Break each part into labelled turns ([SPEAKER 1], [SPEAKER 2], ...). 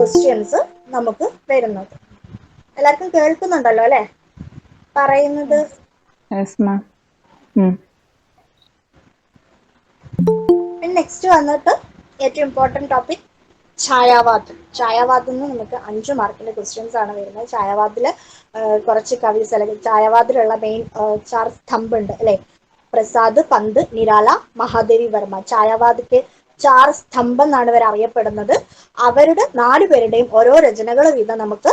[SPEAKER 1] Questions നമുക്ക് വരുന്നത്. എല്ലാവർക്കും കേൾക്കുന്നുണ്ടല്ലോ അല്ലെ പറയുന്നത്?
[SPEAKER 2] Yes, ma'am.
[SPEAKER 1] പിന്നെ നെക്സ്റ്റ് വന്നിട്ട് ഏറ്റവും ഇമ്പോർട്ടൻറ്റ് ടോപ്പിക് ഛായാവാദം. ഛായാവാദം നിന്ന് നമുക്ക് 5 മാർക്കിന്റെ ക്വസ്റ്റ്യൻസ് ആണ് വരുന്നത്. ഛായാവാദില് കുറച്ച് കവീസ് അല്ലെങ്കിൽ ഛായാവാദിലുള്ള മെയിൻ 4 സ്തംഭ് ഉണ്ട് അല്ലെ. പ്രസാദ്, പന്ത്, നിരാല, മഹാദേവി വർമ്മ. ഛായാവാദിക്ക് 4 സ്തംഭം എന്നാണ് ഇവർ അറിയപ്പെടുന്നത്. അവരുടെ 4 പേരുടെയും ഓരോ രചനകൾ വീതം നമുക്ക്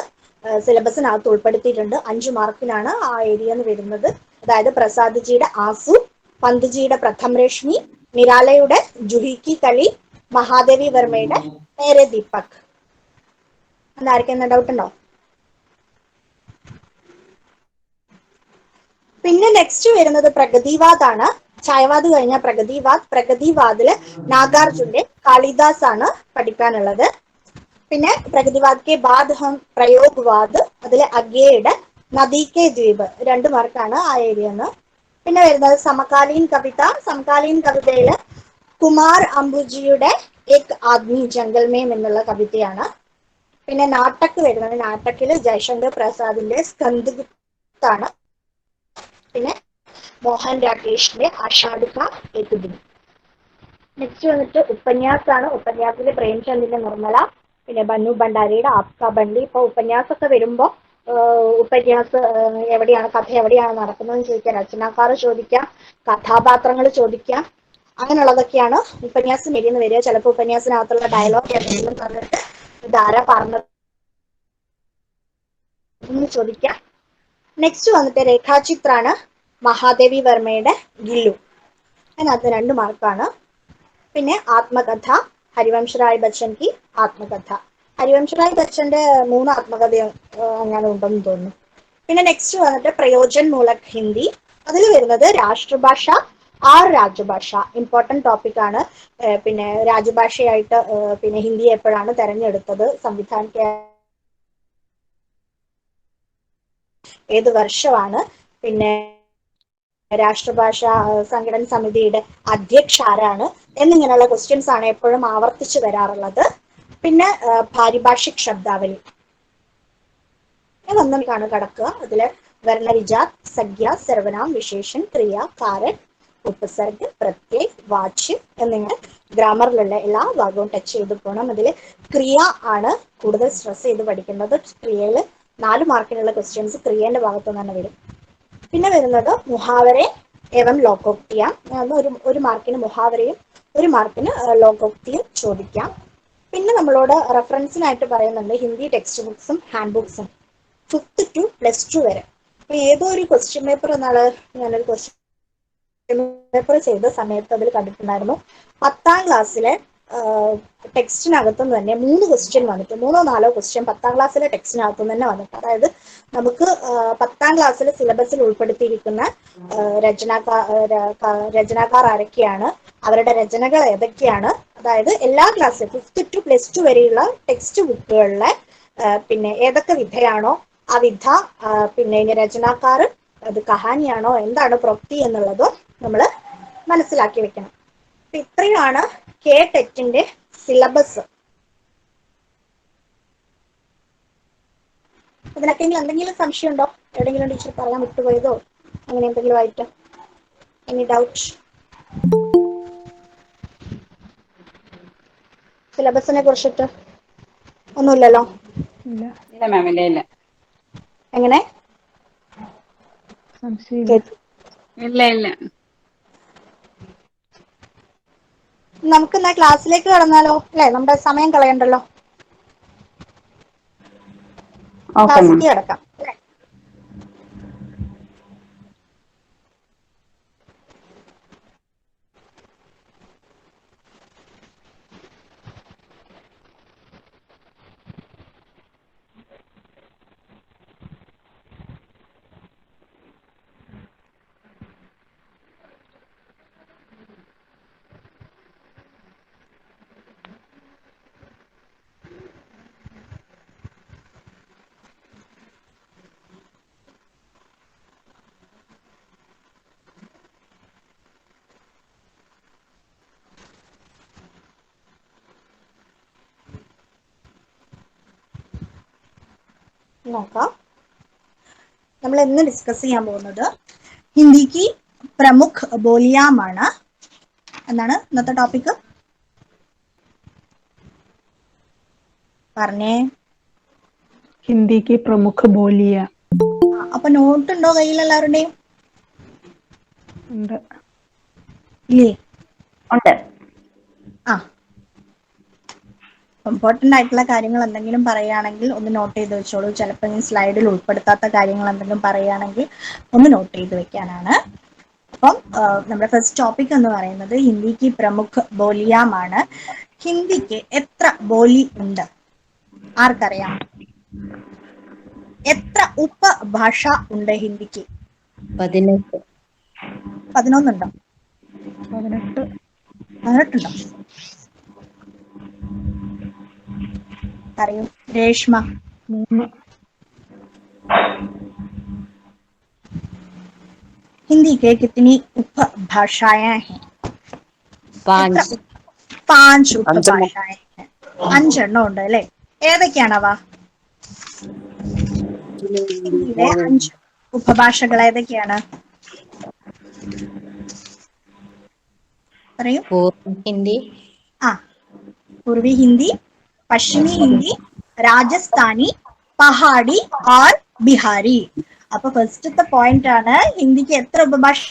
[SPEAKER 1] സിലബസിനകത്ത് ഉൾപ്പെടുത്തിയിട്ടുണ്ട്. 5 മാർക്കിനാണ് ആ ഏരിയ എന്ന് വരുന്നത്. അതായത് പ്രസാദ്ജിയുടെ ആസു, പന്ത്ജിയുടെ പ്രഥം രശ്മി, നിരാലയുടെ ജുഹി കളി, മഹാദേവി വർമ്മയുടെ മേരെ ദീപക്. എന്നായിരിക്കും ഡൗട്ട് ഉണ്ടോ? പിന്നെ നെക്സ്റ്റ് വരുന്നത് പ്രഗതിവാദ് ആണ്. ഛായവാദ് കഴിഞ്ഞ പ്രഗതിവാദ്. പ്രഗതിവാദില് നാഗാർജുന്റെ കാളിദാസ് ആണ് പഠിക്കാനുള്ളത്. പിന്നെ പ്രഗതിവാദ് കെ ബാദ് ഹം പ്രയോഗവാദ്, അതിൽ അഗേയുടെ നദി കെ ദ്വീപ്. 2 മാർക്കാണ് ആ ഏരിയന്ന്. പിന്നെ വരുന്നത് സമകാലീൻ കവിത. സമകാലീൻ കവിതയില് കുമാർ അംബുജിയുടെ എക് ആദ്മി ജംഗൽ മേം എന്നുള്ള കവിതയാണ്. പിന്നെ നാട്ടക്ക് വരുന്നത്, നാട്ടക്കില് ജയശങ്കർ പ്രസാദിന്റെ സ്കന്ദഗുപ്താണ്. പിന്നെ മോഹൻ രാകേഷിന്റെ ആഷാഢ കാ ഏക് ദിൻ. നെക്സ്റ്റ് വന്നിട്ട് ഉപന്യാസാണ്. ഉപന്യാസത്തില് പ്രേംചന്ദിന്റെ നിർമ്മല, പിന്നെ ബന്നു ഭണ്ഡാരിയുടെ ആപ്കാ ബണ്ടി. ഇപ്പൊ ഉപന്യാസമൊക്കെ വരുമ്പോ ഉപന്യാസം എവിടെയാണ്, കഥ എവിടെയാണ് നടക്കുന്നതെന്ന് ചോദിക്കാം, രചനാക്കാർ ചോദിക്കാം, കഥാപാത്രങ്ങൾ ചോദിക്കാം, അങ്ങനെയുള്ളതൊക്കെയാണ് ഉപന്യാസം എഴുതുന്ന വരിക. ചിലപ്പോൾ ഉപന്യാസത്തിനകത്തുള്ള ഡയലോഗ് എന്തെങ്കിലും തന്നിട്ട് ഇതാരാ പറഞ്ഞത് ചോദിക്കാം. നെക്സ്റ്റ് വന്നിട്ട് രേഖാചിത്രാണ്. മഹാദേവി വർമ്മയുടെ ഗില്ലു. അതിനകത്ത് 2 മാർക്കാണ്. പിന്നെ ആത്മകഥ, ഹരിവംശറായ് ബച്ചൻ കി ആത്മകഥ. ഹരിവംശറായ് ബച്ചന്റെ 3 ആത്മകഥയും അങ്ങനെ ഉണ്ടെന്ന് തോന്നുന്നു. പിന്നെ നെക്സ്റ്റ് വന്നിട്ട് പ്രയോജൻ മൂലക് ഹിന്ദി. അതിൽ വരുന്നത് രാഷ്ട്രഭാഷ ആർ രാജഭാഷ. ഇമ്പോർട്ടന്റ് ടോപ്പിക് ആണ്. പിന്നെ രാജഭാഷയായിട്ട് പിന്നെ ഹിന്ദി എപ്പോഴാണ് തെരഞ്ഞെടുത്തത്, സംവിധാനിക്ക ഏത് വർഷമാണ്, പിന്നെ രാഷ്ട്രഭാഷ സംഘടന സമിതിയുടെ അധ്യക്ഷ ആരാണ് എന്നിങ്ങനെയുള്ള ക്വസ്റ്റ്യൻസ് ആണ് എപ്പോഴും ആവർത്തിച്ചു വരാറുള്ളത്. പിന്നെ പാരിഭാഷിക് ശബ്ദാവലി ഒന്നൊന്നാണ് കിടക്കുക. അതില് വർണ്ണവിജാത്, സംഖ്യ, സർവനാം, വിശേഷൻ, ക്രിയ, കാരൻ, ഉപസർഗ്, പ്രത്യയ്, വാച്യം എന്നിങ്ങനെ ഗ്രാമറിലുള്ള എല്ലാ ഭാഗവും ടച്ച് ചെയ്ത് പോകണം. അതിൽ ക്രിയ ആണ് കൂടുതൽ സ്ട്രെസ് ചെയ്ത് പഠിക്കുന്നത്. ക്രിയയിൽ 4 മാർക്കിനുള്ള ക്വസ്റ്റ്യൻസ് ക്രിയേന്റെ ഭാഗത്തു നിന്ന് തന്നെ വരും. പിന്നെ വരുന്നത് മുഹാവരെ ഏവം ലോകോക്തിയാം. ഒരു മാർക്കിന് മുഹാവരയും 1 മാർക്കിന് ലോകോക്തിയും ചോദിക്കാം. പിന്നെ നമ്മളോട് റെഫറൻസിനായിട്ട് പറയുന്നുണ്ട് ഹിന്ദി ടെക്സ്റ്റ് ബുക്സും ഹാൻഡ് ബുക്സും 5th to +2 വരെ. അപ്പൊ ഏതോ ഒരു ക്വസ്റ്റ്യൻ പേപ്പർ എന്നാണ് ഞാനൊരു ക്വസ്റ്റ്യൻ പേപ്പർ ചെയ്ത സമയത്ത് അതിൽ കണ്ടിട്ടുണ്ടായിരുന്നു. 10ാം ക്ലാസ്സിലെ ടെക്സ്റ്റിനകത്തുനിന്ന് തന്നെ 3 ക്വസ്റ്റ്യൻ വന്നിട്ട്, 3ഓ 4ഓ ക്വസ്റ്റ്യൻ 10ാം ക്ലാസ്സിലെ ടെക്സ്റ്റിനകത്തുനിന്ന് തന്നെ വന്നിട്ട്. അതായത് നമുക്ക് 10ാം ക്ലാസ്സിലെ സിലബസിൽ ഉൾപ്പെടുത്തിയിരിക്കുന്ന രചനാക്കാർ ആരൊക്കെയാണ്, അവരുടെ രചനകൾ ഏതൊക്കെയാണ്, അതായത് എല്ലാ ക്ലാസ്സിലും 5th to +2 വരെയുള്ള ടെക്സ്റ്റ് ബുക്കുകളിലെ പിന്നെ ഏതൊക്കെ വിധയാണോ ആ വിധ, പിന്നെ ഇനി രചനാക്കാർ അത് കഹാനിയാണോ എന്താണ് പ്രൊക്തി എന്നുള്ളതും നമ്മൾ മനസ്സിലാക്കി വെക്കണം. അപ്പൊ ഇത്രയാണ് KTET സിലബസ്. ഇതിനൊക്കെ എന്തെങ്കിലും സംശയം ഉണ്ടോ? എവിടെയെങ്കിലും ടീച്ചർ പറയാൻ വിട്ടുപോയതോ അങ്ങനെ എന്തെങ്കിലും ആയിട്ട്? Any doubt? സിലബസിനെ കുറിച്ചിട്ട് ഒന്നുമില്ലല്ലോ?
[SPEAKER 2] ഇല്ല മാം, ഇല്ല.
[SPEAKER 1] എങ്ങനെ?
[SPEAKER 2] സംശയമില്ല. ഇല്ല.
[SPEAKER 1] നമുക്ക് എന്നാ ക്ലാസ്സിലേക്ക് കടന്നാലോ അല്ലെ? നമ്മുടെ സമയം കളയണ്ടല്ലോ.
[SPEAKER 2] Okay ma'am.
[SPEAKER 1] ക്ലാസ്സിലേക്ക് കിടക്കാം. നോക്കാം. നമ്മൾ ഇന്ന് ഡിസ്കസ് ചെയ്യാൻ പോകുന്നത് ഹിന്ദിക്ക് പ്രമുഖ് ബോലിയാമാണ്. എന്താണ് ഇന്നത്തെ ടോപ്പിക്? പറഞ്ഞേ.
[SPEAKER 2] ഹിന്ദിക്ക് പ്രമുഖ ബോലിയ.
[SPEAKER 1] അപ്പൊ നോട്ട് ഉണ്ടോ കയ്യിൽ എല്ലാവരുടെയും?
[SPEAKER 2] ഉണ്ട്.
[SPEAKER 1] ഇല്ലേ?
[SPEAKER 2] ഉണ്ട്.
[SPEAKER 1] ആ, ഇമ്പോർട്ടൻ്റ് ആയിട്ടുള്ള കാര്യങ്ങൾ എന്തെങ്കിലും പറയുകയാണെങ്കിൽ ഒന്ന് നോട്ട് ചെയ്ത് വെച്ചോളൂ. ചിലപ്പോൾ ഞാൻ സ്ലൈഡിൽ ഉൾപ്പെടുത്താത്ത കാര്യങ്ങൾ എന്തെങ്കിലും പറയുകയാണെങ്കിൽ ഒന്ന് നോട്ട് ചെയ്ത് വെക്കാനാണ്. അപ്പം നമ്മുടെ ഫസ്റ്റ് ടോപ്പിക് എന്ന് പറയുന്നത് ഹിന്ദിക്ക് പ്രമുഖ് ബോലിയാമാണ്. ഹിന്ദിക്ക് എത്ര ബോലി ഉണ്ട്? ആർക്കറിയാം? എത്ര ഉപഭാഷ ഉണ്ട് ഹിന്ദിക്ക്?
[SPEAKER 3] 18.
[SPEAKER 1] 11 ഉണ്ടോ?
[SPEAKER 2] 18.
[SPEAKER 1] 18 ഉണ്ടോ? പറയൂ രേഷ്മ.
[SPEAKER 2] 3.
[SPEAKER 1] हिंदी के कितनी उपभाषाएं हैं?
[SPEAKER 3] 5.
[SPEAKER 1] 5 ഉപഭാഷാएं हैं. 5 എണ്ണം ഉണ്ട് അല്ലേ? ഏതൊക്കെയാണവ? ഹിന്ദിയിലെ 5 ഉപഭാഷകൾ ഏതൊക്കെയാണ്? പറയൂ.
[SPEAKER 3] हिंदी,
[SPEAKER 1] पूर्वी हिंदी, पश्चिमी हिंदी, राजस्थानी, पहाड़ी और बिहारी. അപ്പൊ ഫസ്റ്റത്തെ പോയിന്റ് ആണ് ഹിന്ദിക്ക് എത്ര ഉപഭാഷ?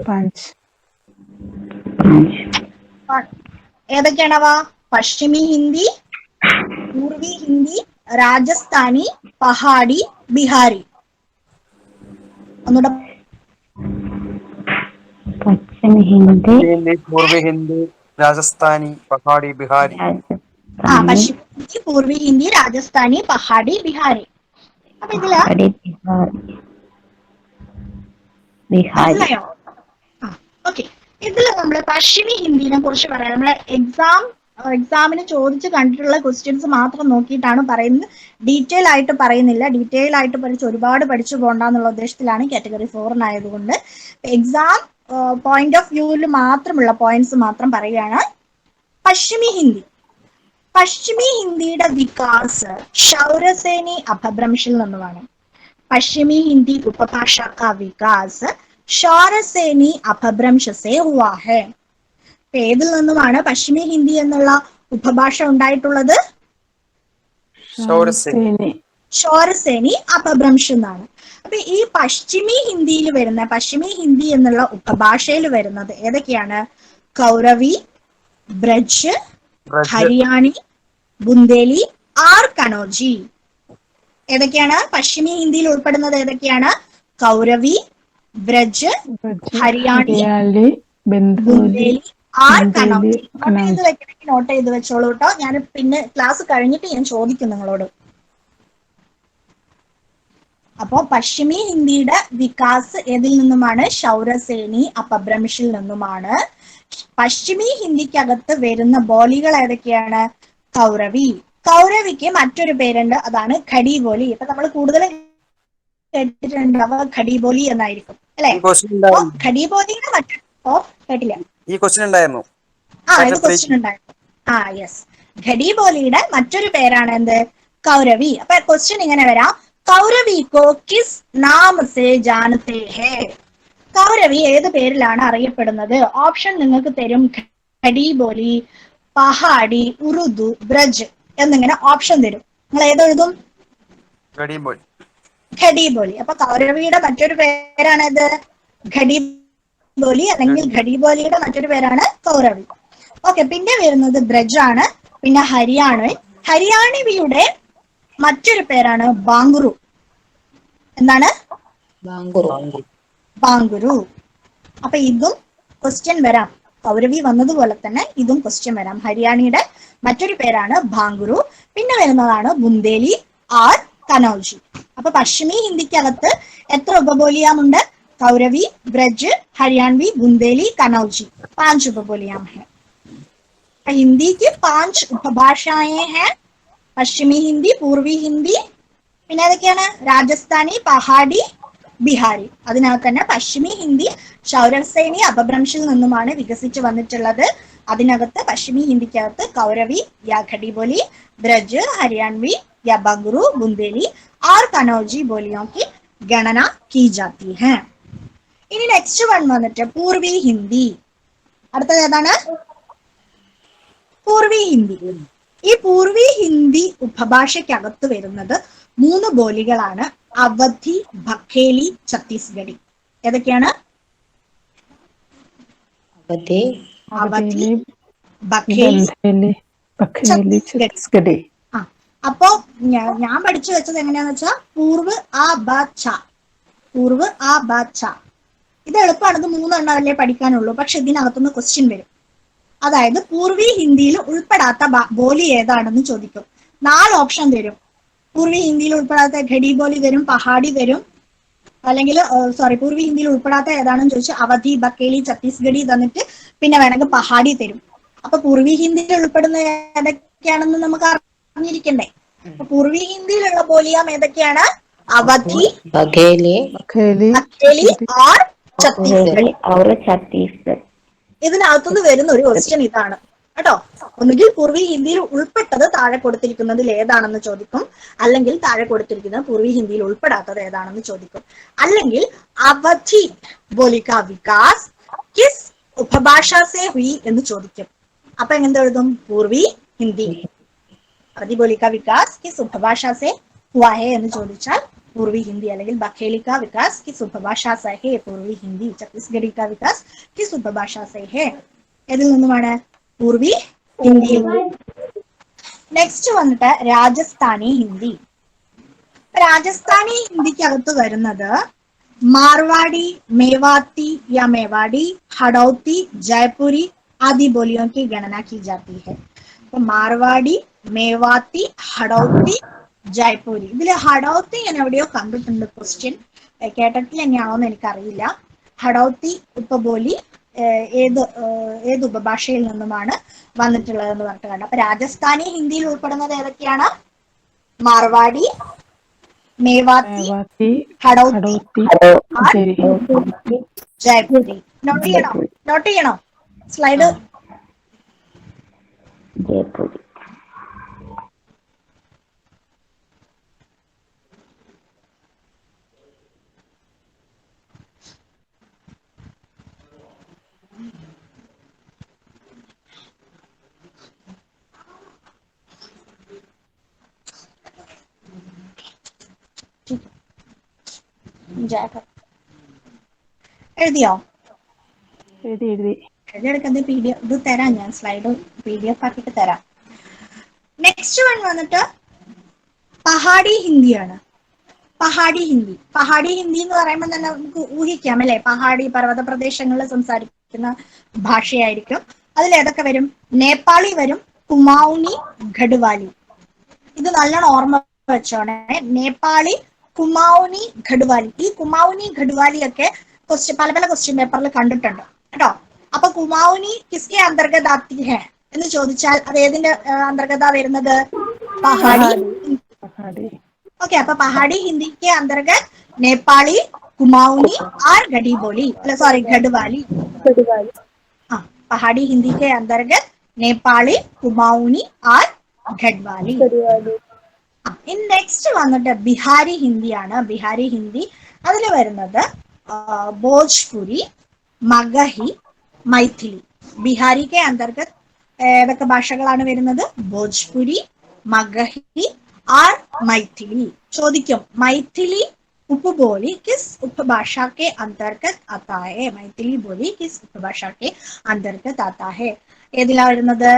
[SPEAKER 2] 5.
[SPEAKER 1] ഏതൊക്കെയാണവ? പശ്ചിമി ഹിന്ദി, പൂർവി ഹിന്ദി, രാജസ്ഥാനി, പഹാഡി, ബിഹാരി. ഒന്നുകൂടെ.
[SPEAKER 3] पश्चिम हिंदी,
[SPEAKER 4] पूर्वी हिंदी, राजस्थानी, पहाड़ी, बिहारी.
[SPEAKER 1] പശ്ചിമ ഹിന്ദി, പൂർവി ഹിന്ദി, രാജസ്ഥാനി, പഹാഡി, ബിഹാരി. അപ്പൊ ഇതില് മനസ്സിലായോ? ഓക്കെ. ഇതില് നമ്മള് പശ്ചിമി ഹിന്ദിനെ കുറിച്ച് പറയാം. നമ്മള് എക്സാമിന് ചോദിച്ച് കണ്ടിട്ടുള്ള ക്വസ്റ്റ്യൻസ് മാത്രം നോക്കിയിട്ടാണ് പറയുന്നത്. ഡീറ്റെയിൽ ആയിട്ട് പറയുന്നില്ല. ഡീറ്റെയിൽ ആയിട്ട് ഒരുപാട് പഠിച്ചു പോകണ്ടെന്നുള്ള ഉദ്ദേശത്തിലാണ് കാറ്റഗറി 4 എക്സാം പോയിന്റ് ഓഫ് വ്യൂവിൽ മാത്രമുള്ള പോയിന്റ്സ് മാത്രം പറയുകയാണ്. പശ്ചിമി ഹിന്ദി. പശ്ചിമി ഹിന്ദിയുടെ വികാസ് ശൗരസേനി അപഭ്രംശിൽ നിന്നുമാണ്. പശ്ചിമി ഹിന്ദി ഉപഭാഷ കാ വികാസ് ശൗരസേനി അപഭ്രംശ സേ ഹുവാ ഹൈ. ഏതിൽ നിന്നുമാണ് പശ്ചിമി ഹിന്ദി എന്നുള്ള ഉപഭാഷ ഉണ്ടായിട്ടുള്ളത്? ശൗരസേനി അപഭ്രംശ് എന്നാണ്. അപ്പൊ ഈ പശ്ചിമി ഹിന്ദിയിൽ വരുന്ന പശ്ചിമി ഹിന്ദി എന്നുള്ള ഉപഭാഷയിൽ വരുന്നത് ഏതൊക്കെയാണ്? കൗരവി, ബ്രജ്, ഹരിയാണി, ബുന്ദേലി, ആർ കനോജി. ഏതൊക്കെയാണ് പശ്ചിമി ഹിന്ദിയിൽ ഉൾപ്പെടുന്നത്? ഏതൊക്കെയാണ്? കൗരവി, ബ്രജ്, ഹരിയാണി, ബുന്ദേലി, ആർ കനോജി. നോട്ട് ചെയ്ത് വെക്കണമെങ്കിൽ നോട്ട് ചെയ്ത് വെച്ചോളൂ കേട്ടോ. ഞാൻ പിന്നെ ക്ലാസ് കഴിഞ്ഞിട്ട് ഞാൻ ചോദിക്കും നിങ്ങളോട്. അപ്പോ പശ്ചിമി ഹിന്ദിയുടെ വികാസ് ഏതിൽ നിന്നുമാണ്? ശൗരസേനി അപഭ്രംശിൽ നിന്നുമാണ്. പശ്ചിമി ഹിന്ദിക്കകത്ത് വരുന്ന ബോലികൾ ഏതൊക്കെയാണ്? കൗരവി. കൗരവിക്ക് മറ്റൊരു പേരുണ്ട്, അതാണ് ഖടി ബോലി. ഇപ്പൊ നമ്മൾ കൂടുതലും കേട്ടിട്ടുണ്ടാവുക ഖടി ബോലി എന്നായിരിക്കും അല്ലെ? ഖടി ബോലിയുടെ കേട്ടില്ല.
[SPEAKER 4] ഈ ക്വസ്റ്റ്യൻ ഉണ്ടായിരുന്നു.
[SPEAKER 1] ഇത് ക്വസ്റ്റ്യൻ ഉണ്ടായിരുന്നു. യെസ്. ഖടി ബോലിയുടെ മറ്റൊരു പേരാണ് എന്ത്? കൗരവി. അപ്പൊ ക്വസ്റ്റ്യൻ ഇങ്ങനെ വരാം, കൗരവി കോ കിസ് നാം സേ ജാനത്തെ ഹേ? കൗരവി ഏത് പേരിലാണ് അറിയപ്പെടുന്നത്? ഓപ്ഷൻ നിങ്ങൾക്ക് തരും. ഖടി ബോലി, പഹാഡി, ഉറുദു, ബ്രജ് എന്നിങ്ങനെ ഓപ്ഷൻ തരും. നിങ്ങൾ ഏതെഴുതും? ഖടി ബോലി. അപ്പൊ കൗരവിയുടെ മറ്റൊരു പേരാണ് ഇത് ഖടി ബോലി, അല്ലെങ്കിൽ ഖടി ബോലിയുടെ മറ്റൊരു പേരാണ് കൗരവി. ഓക്കെ. പിന്നെ വരുന്നത് ബ്രജ് ആണ്. പിന്നെ ഹരിയാണിയുടെ മറ്റൊരു പേരാണ് ബാങ്കുറു. എന്താണ്? ബാങ്കുരു. അപ്പൊ ഇതും ക്വസ്റ്റ്യൻ വരാം. കൗരവി വന്നതുപോലെ തന്നെ ഇതും ക്വസ്റ്റ്യൻ വരാം. ഹരിയാണിയുടെ മറ്റൊരു പേരാണ് ബാങ്കുരു. പിന്നെ വരുന്നതാണ് ബുന്ദേലി, ആർ കനൗജി. അപ്പൊ പശ്ചിമി ഹിന്ദിക്കകത്ത് എത്ര ഉപബോലിയാമുണ്ട്? കൗരവി, ബ്രജ്, ഹരിയാണവി, ബുന്ദേലി, കനൗജി. 5 ഉപബോലിയാം है. हिंदी की 5 उपभाषाएं हैं. പശ്ചിമി ഹിന്ദി, പൂർവി ഹിന്ദി, പിന്നെ ഏതൊക്കെയാണ്? രാജസ്ഥാനി, പഹാഡി, ബിഹാരി. അതിനകത്ത് തന്നെ പശ്ചിമി ഹിന്ദി ശൗരസേനി അപഭ്രംശിൽ നിന്നുമാണ് വികസിച്ചു വന്നിട്ടുള്ളത്. അതിനകത്ത് പശ്ചിമി ഹിന്ദിക്കകത്ത് കൗരവി യാ ഖടി ബോലി, ബ്രജ്, ഹരിയാൺവി या बंगरू, बुंदेली और कनौजी बोलियों की गणना की जाती है. ഇനി നെക്സ്റ്റ് വൺ വന്നിട്ട് പൂർവി ഹിന്ദി. അടുത്തത് ഏതാണ്? പൂർവി ഹിന്ദി. ഈ പൂർവി ഹിന്ദി ഉപഭാഷയ്ക്കകത്ത് വരുന്നത് 3 ബോലികളാണ്. അവധി, ബഘേലി, ഛത്തീസ്ഗഡി. ഏതൊക്കെയാണ്? അവധി, ബഘേലി, ഛത്തീസ്ഗഡി. അപ്പോ ഞാൻ പഠിച്ചു വെച്ചത് എങ്ങനെയാന്ന് വെച്ചാൽ പൂർവ് ആ ബ ഛ, പൂർവ് ആ ബ ഛ. ഇത് എളുപ്പമാണ്, ഇത് 3 എണ്ണമല്ലേ പഠിക്കാനുള്ളൂ. പക്ഷെ ഇതിനകത്തുനിന്ന് ക്വസ്റ്റ്യൻ വരും. അതായത് പൂർവി ഹിന്ദിയിൽ ഉൾപ്പെടാത്ത ബോലി ഏതാണെന്ന് ചോദിക്കും. 4 ഓപ്ഷൻ തരും. പൂർവി ഹിന്ദിയിൽ ഉൾപ്പെടാത്ത ഖടി ബോലി വരും, പഹാഡി വരും, അല്ലെങ്കിൽ പൂർവി ഹിന്ദിയിൽ ഉൾപ്പെടാത്ത ഏതാണെന്ന് ചോദിച്ചാൽ അവധി, ബക്കേലി, ഛത്തീസ്ഗഡി തന്നിട്ട് പിന്നെ വേണമെങ്കിൽ പഹാഡി തരും. അപ്പൊ പൂർവി ഹിന്ദിയിൽ ഉൾപ്പെടുന്ന ഏതൊക്കെയാണെന്ന് നമുക്ക് അറിഞ്ഞിരിക്കണ്ടേ? അപ്പൊ പൂർവി ഹിന്ദിയിലുള്ള ബോലിയാം ഏതൊക്കെയാണ്? അവധി, ബഘേലി और ഛത്തീസ്ഗഡ്. ഇതിനകത്തുനിന്ന് വരുന്ന ഒരു ക്വസ്റ്റ്യൻ ഇതാണ് കേട്ടോ. ഒന്നുകിൽ പൂർവി ഹിന്ദിയിൽ ഉൾപ്പെട്ടത് താഴെ കൊടുത്തിരിക്കുന്നതിൽ ഏതാണെന്ന് ചോദിക്കും, അല്ലെങ്കിൽ താഴെ കൊടുത്തിരിക്കുന്നത് പൂർവി ഹിന്ദിയിൽ ഉൾപ്പെടാത്തത് ഏതാണെന്ന് ചോദിക്കും, അല്ലെങ്കിൽ അവധി ബോലി കാ വികാസ് കിസ് ഉപഭാഷ സേ ഹുയി എന്ന് ചോദിക്കും. അപ്പൊ എങ്ങനെ എഴുതും? പൂർവി ഹിന്ദി. അവധി ബോലി കാ വികാസ് കിസ് ഉപഭാഷ സേ ഹുവാ ഹെ എന്ന് ചോദിച്ചാൽ पूर्वी हिंदी, അല്ലെങ്കിൽ बघेली का विकास किस उपभाषा से है? पूर्वी हिंदी. छत्तीसगढ़ी का विकास किस उपभाषा से है? ഇതിൽ നിന്നുമാണ് പൂർവി ഹിന്ദി. നെക്സ്റ്റ് വന്നിട്ട് രാജസ്ഥാനി ഹിന്ദി. രാജസ്ഥാനി ഹിന്ദിക്കകത്ത് വരുന്നത് മാർവാടി, മേവാത്തി या मेवाड़ी, हड़ौती, जयपुरी आदि बोलियों की गणना की जाती है. तो मारवाड़ी, मेवाती, हड़ौती, ജയ്പൂരി. ഇതില് ഹഡൌത്തി ഞാൻ എവിടെയോ കണ്ടിട്ടുണ്ട്. ക്വസ്റ്റ്യൻ കേട്ടിട്ടില്ല, എങ്ങനെയാണോന്ന് എനിക്കറിയില്ല. ഹഡൌത്തി ഉപബോലി ഏത് ഉപഭാഷയിൽ നിന്നുമാണ് വന്നിട്ടുള്ളതെന്ന് പറഞ്ഞിട്ട് കണ്ടു. അപ്പൊ രാജസ്ഥാനി ഹിന്ദിയിൽ ഉൾപ്പെടുന്നത് ഏതൊക്കെയാണ്? മാർവാടി, മേവാത്തി, ഹഡൌത്തി, ജയ്പൂരി. നോട്ട് ചെയ്യണോ? സ്ലൈഡ്
[SPEAKER 3] ജയ്പൂരി.
[SPEAKER 1] എഴുതിയോ?
[SPEAKER 2] എഴുതിയെടുക്കുന്നത്
[SPEAKER 1] PDF ഇത് തരാം, ഞാൻ സ്ലൈഡ് PDF ആക്കിയിട്ട് തരാം. നെക്സ്റ്റ് വൺ വന്നിട്ട് പഹാഡി ഹിന്ദിയാണ്. പഹാഡി ഹിന്ദി. പഹാഡി ഹിന്ദി എന്ന് പറയുമ്പോൾ തന്നെ നമുക്ക് ഊഹിക്കാം അല്ലെ, പഹാഡി പർവ്വത പ്രദേശങ്ങളിൽ സംസാരിക്കുന്ന ഭാഷയായിരിക്കും. അതിൽ ഏതൊക്കെ വരും? നേപ്പാളി വരും, കുമാऊनी, ഗഡ്വാലി. ഇത് നല്ലോണം ഓർമ്മ വെച്ചോണേ. നേപ്പാളി, കുമാऊनी, ഗഡ്വാലി. ഈ കുമാऊनी ഗഡ്വാലി ഒക്കെ പല പല ക്വസ്റ്റ്യൻ പേപ്പറിൽ കണ്ടിട്ടുണ്ട് കേട്ടോ. അപ്പൊ കുമാऊनी കിസ്കെ അന്തർഗത ആത്തി ഹെ എന്ന് ചോദിച്ചാൽ അത് ഏതിന്റെ അന്തർഗത വരുന്നത്? പഹാഡി. ओके, अപ്പൊ पहाड़ी हिंदी के अंतर्गत नेपाली, कुमाऊनी और गढ़ी बोली, सॉरी गढ़वाली. हाँ, पहाड़ी हिंदी के अंतर्गत नेपाली, कुमाऊनी और गढ़वाली. इन नेक्स्ट വന്നിട്ട് ബിഹാരി ഹിന്ദിയാണ്. ബിഹാരി ഹിന്ദി അതിൽ വരുന്നത് ഭോജ്പുരി, മഗഹി, മൈഥിലി. ബിഹാരി के अंतर्गत ഏതൊക്കെ ഭാഷകളാണ് വരുന്നത്? ഭോജ്പുരി, മഗഹി और मैथिली. ചോദിക്കും मैथिली उपबोली किस उपभाषा के अंतर्गत आता है? मैथिली बोली किस उपभाषा के अंतर्गत आता है? ഏതിലാ വരുന്നത്?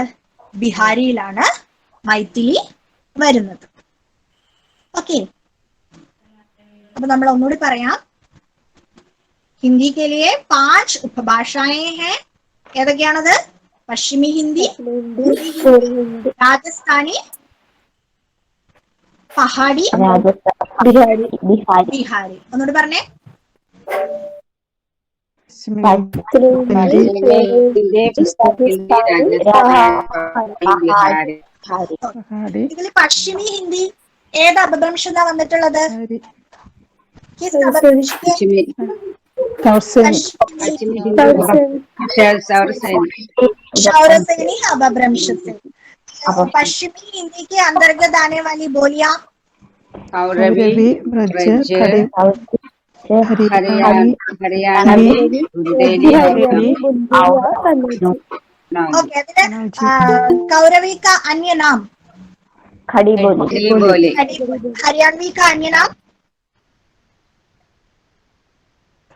[SPEAKER 1] ബിഹാരിയിലാണ് മൈഥിലി വരുന്നത്. ഓക്കെ, അപ്പൊ നമ്മൾ ഒന്നുകൂടി പറയാം. ഹിന്ദി के लिए 5 उपभाषाएं हैं. ഏതൊക്കെയാണത്? പശ്ചിമി ഹിന്ദി, രാജസ്ഥാനി, പഹാഡി, ബിഹാരി. ഒന്നുകൂടി പറഞ്ഞേ. ഇതിൽ പശ്ചിമി ഹിന്ദി ഏത് അപഭ്രംശത വന്നിട്ടുള്ളത്?
[SPEAKER 2] Tausend.
[SPEAKER 1] पश्चिमी
[SPEAKER 3] Saurseni.
[SPEAKER 1] शौरसेनी अपभ्रंश से। पश्चिमी हिंदी के अंतर्गत आने वाली बोलियां
[SPEAKER 3] Kauravi.
[SPEAKER 2] Kauravi, Braj,
[SPEAKER 3] Braj.
[SPEAKER 2] Khadi,
[SPEAKER 3] Haryanvi. Bundeli.
[SPEAKER 2] Delhi,
[SPEAKER 1] okay Kauravi का अन्य नाम
[SPEAKER 3] खड़ी बोली.
[SPEAKER 1] हरियाणवी का अन्य नाम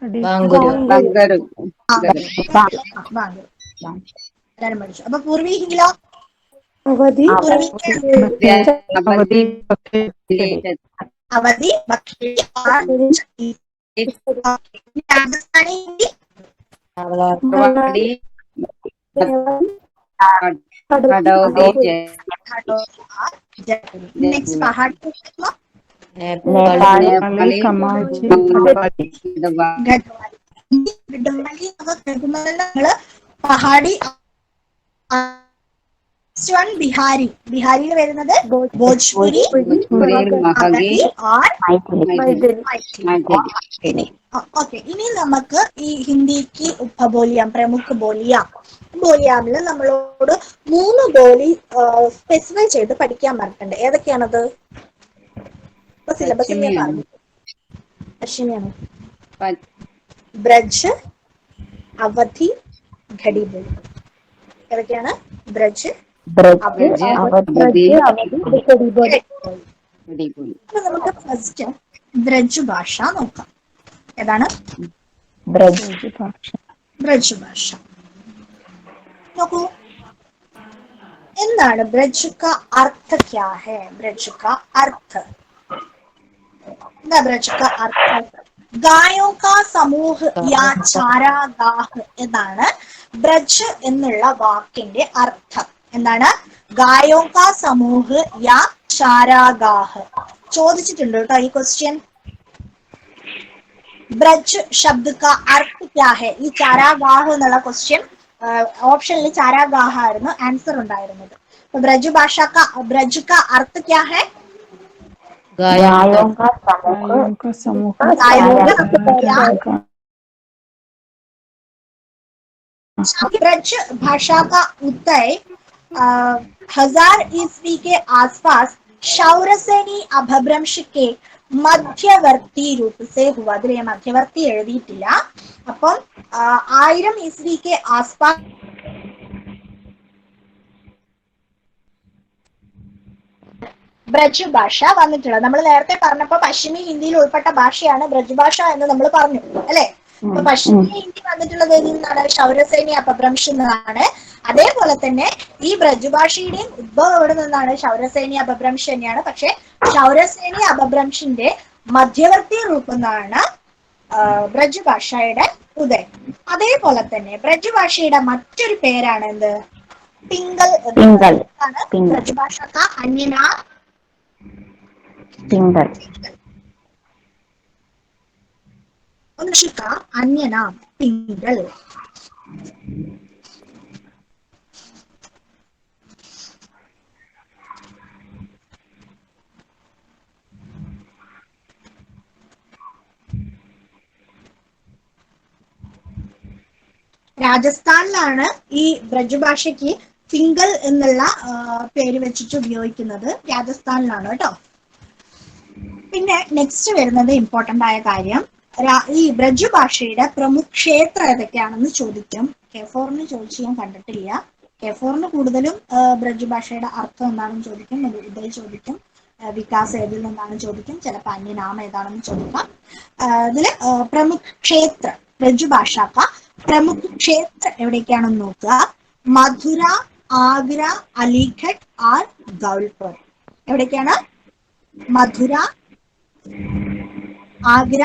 [SPEAKER 2] Khadi,
[SPEAKER 3] Bangaru.
[SPEAKER 1] എല്ലാരും പഠിച്ചു. അപ്പൊ പൂർവീകിലോ
[SPEAKER 2] Avadi,
[SPEAKER 1] Awadhi Bagheli Rajasthani Hindi next Pahari
[SPEAKER 2] Nepali, Kamachi, Gadwali.
[SPEAKER 1] Garhwali Pahari Bihari ബിഹാരിയിൽ വരുന്നത് ഭോജ്പുരി ഓക്കെ ഇനി നമുക്ക് ഈ ഹിന്ദിക്ക് ഉപബോലിയാം പ്രമുഖ ബോലിയാമില് നമ്മളോട് 3 ബോലി സ്പെസിഫൈ ചെയ്ത് പഠിക്കാൻ പറഞ്ഞിട്ടുണ്ട്. ഏതൊക്കെയാണത്? സിലബസിൽ ഞാൻ പറഞ്ഞു. പശ്ചിമിയാണ് ബ്രജ്, അവധി, ഖടി ബോലി. ഏതൊക്കെയാണ്? ബ്രജ്, നമുക്ക് ഫസ്റ്റ് ബ്രജ് ഭാഷ നോക്കാം. ഏതാണ്? ബ്രജ് ഭാഷ നോക്കൂ. എന്താണ് ബ്രജ് का अर्थ क्या है? ब्रज का अर्थ എന്താ? ബ്രജ് का अर्थ ഗായോ का സമൂഹ യാ ചാരാഗാഹ് എന്നാണ് ബ്രജ് എന്നുള്ള വാക്കിന്റെ അർത്ഥം. എന്താണ്? ഗായോ का സമൂഹ യാ ചാരാഗാഹ്. ചോദിച്ചിട്ടുണ്ട് കേട്ടോ ഈ ക്വസ്റ്റ്യൻ. ബ്രജ് ശബ്ദ का अर्थ क्या है? ഈ ചാരാഗാഹ് എന്നുള്ള ക്വസ്റ്റ്യൻ ഓപ്ഷനിൽ ചാരാഗാഹ ആയിരുന്നു ആൻസർ ഉണ്ടായിരുന്നത്. ബ്രജ് का अर्थ क्या है?
[SPEAKER 3] गायों का
[SPEAKER 2] समूह
[SPEAKER 1] ब्रज भाषा का उदय 1000 ईस्वी के आसपास शौरसेनी अपभ्रंश के മധ്യവർത്തി रूप से हुआ. അതിൽ മധ്യവർത്തി എഴുതിയിട്ടില്ല. അപ്പം 1000 ईस्वी के आसपास ബ്രജ് ഭാഷ വന്നിട്ടുള്ളത്. നമ്മൾ നേരത്തെ പറഞ്ഞപ്പോ പശ്ചിമി ഹിന്ദിയിൽ ഉൾപ്പെട്ട ഭാഷയാണ് ബ്രജ് ഭാഷ എന്ന് നമ്മൾ പറഞ്ഞു അല്ലെ? അപ്പൊ പശ്ചിമി ഹിന്ദി വന്നിട്ടുള്ളത് ഏതിൽ നിന്നാണ്? ശൗരസേനി അപഭ്രംശം എന്നാണ്. അതേപോലെ തന്നെ ഈ ബ്രജ് ഭാഷയുടെയും ഉദ്ഭവം എവിടെ നിന്നാണ്? ശൗരസേനി അപഭ്രംശം തന്നെയാണ്. പക്ഷെ ശൗരസേനി അപഭ്രംശിന്റെ മധ്യവർത്തി രൂപം എന്നാണ് ബ്രജ് ഭാഷയുടെ ഉദയം. അതേപോലെ തന്നെ ബ്രജ് ഭാഷയുടെ മറ്റൊരു പേരാണ് എന്ത്? പിംഗൽ. ബ്രജ് ഭാഷ का अन्य नाम
[SPEAKER 3] पिंगल.
[SPEAKER 1] का अन्य नाम पिंगल. രാജസ്ഥാനിലാണ് ഈ ബ്രജ് ഭാഷയ്ക്ക് പിംഗൽ എന്നുള്ള പേര് വെച്ചിട്ട് ഉപയോഗിക്കുന്നത്. രാജസ്ഥാനിലാണ് കേട്ടോ. പിന്നെ നെക്സ്റ്റ് വരുന്നത് ഇമ്പോർട്ടന്റ് ആയ കാര്യം, ഈ ബ്രജ് ഭാഷയുടെ പ്രമുഖ ക്ഷേത്രം ഏതൊക്കെയാണെന്ന് ചോദിക്കും. K4 ചോദിച്ച് ഞാൻ കണ്ടിട്ടില്ല. K4 കൂടുതലും ബ്രജ് ഭാഷയുടെ അർത്ഥം എന്താണെന്ന് ചോദിക്കും, ഉദയ ചോദിക്കും, വികാസ് ഏതിൽ നിന്നാണ് ചോദിക്കും, ചിലപ്പോൾ അന്യനാമം ഏതാണെന്ന് ചോദിക്കാം. ഇതില് പ്രമുഖ ക്ഷേത്ര ബ്രജ് ഭാഷ പ്രമുഖ ക്ഷേത്ര എവിടേക്കാണെന്ന് നോക്കുക. മധുര, ആഗ്ര, അലിഗഡ് ആർ ഗൗൽപൂർ. എവിടേക്കാണ്? മധുര, ആഗ്ര,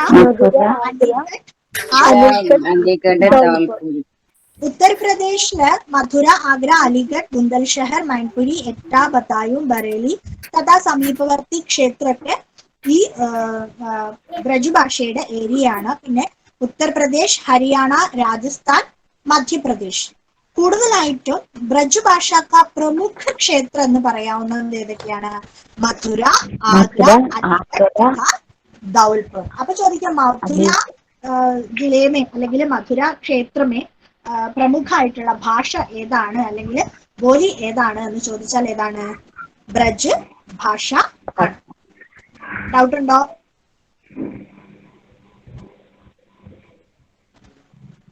[SPEAKER 1] उत्तर प्रदेश में मथुरा, आगरा, अलीगढ़, बुंदलशहर, मैनपुरी, एटा, बतायूं, बरेली तथा സമീപവർത്തി ക്ഷേത്രത്തെ ഈ ബ്രജ് ഭാഷയുടെ ഏരിയ ആണ്. പിന്നെ ഉത്തർപ്രദേശ്, ഹരിയാന, രാജസ്ഥാൻ, മധ്യപ്രദേശ്. കൂടുതലായിട്ടും ബ്രജ് ഭാഷ പ്രമുഖ ക്ഷേത്രം എന്ന് പറയാവുന്നത് ഏതൊക്കെയാണ്? മഥുര, ആഗ്ര, അലിഗഡ്, ധൗൽപൂർ. അപ്പൊ ചോദിക്കാം, മഥുര ജിലേമേ അല്ലെങ്കിൽ മധുര ക്ഷേത്രമേ പ്രമുഖമായിട്ടുള്ള ഭാഷ ഏതാണ് അല്ലെങ്കിൽ ബോലി ഏതാണ് എന്ന് ചോദിച്ചാൽ ഏതാണ്? ബ്രജ് ഭാഷ ആണ്. ഡൗട്ട് ഉണ്ടോ?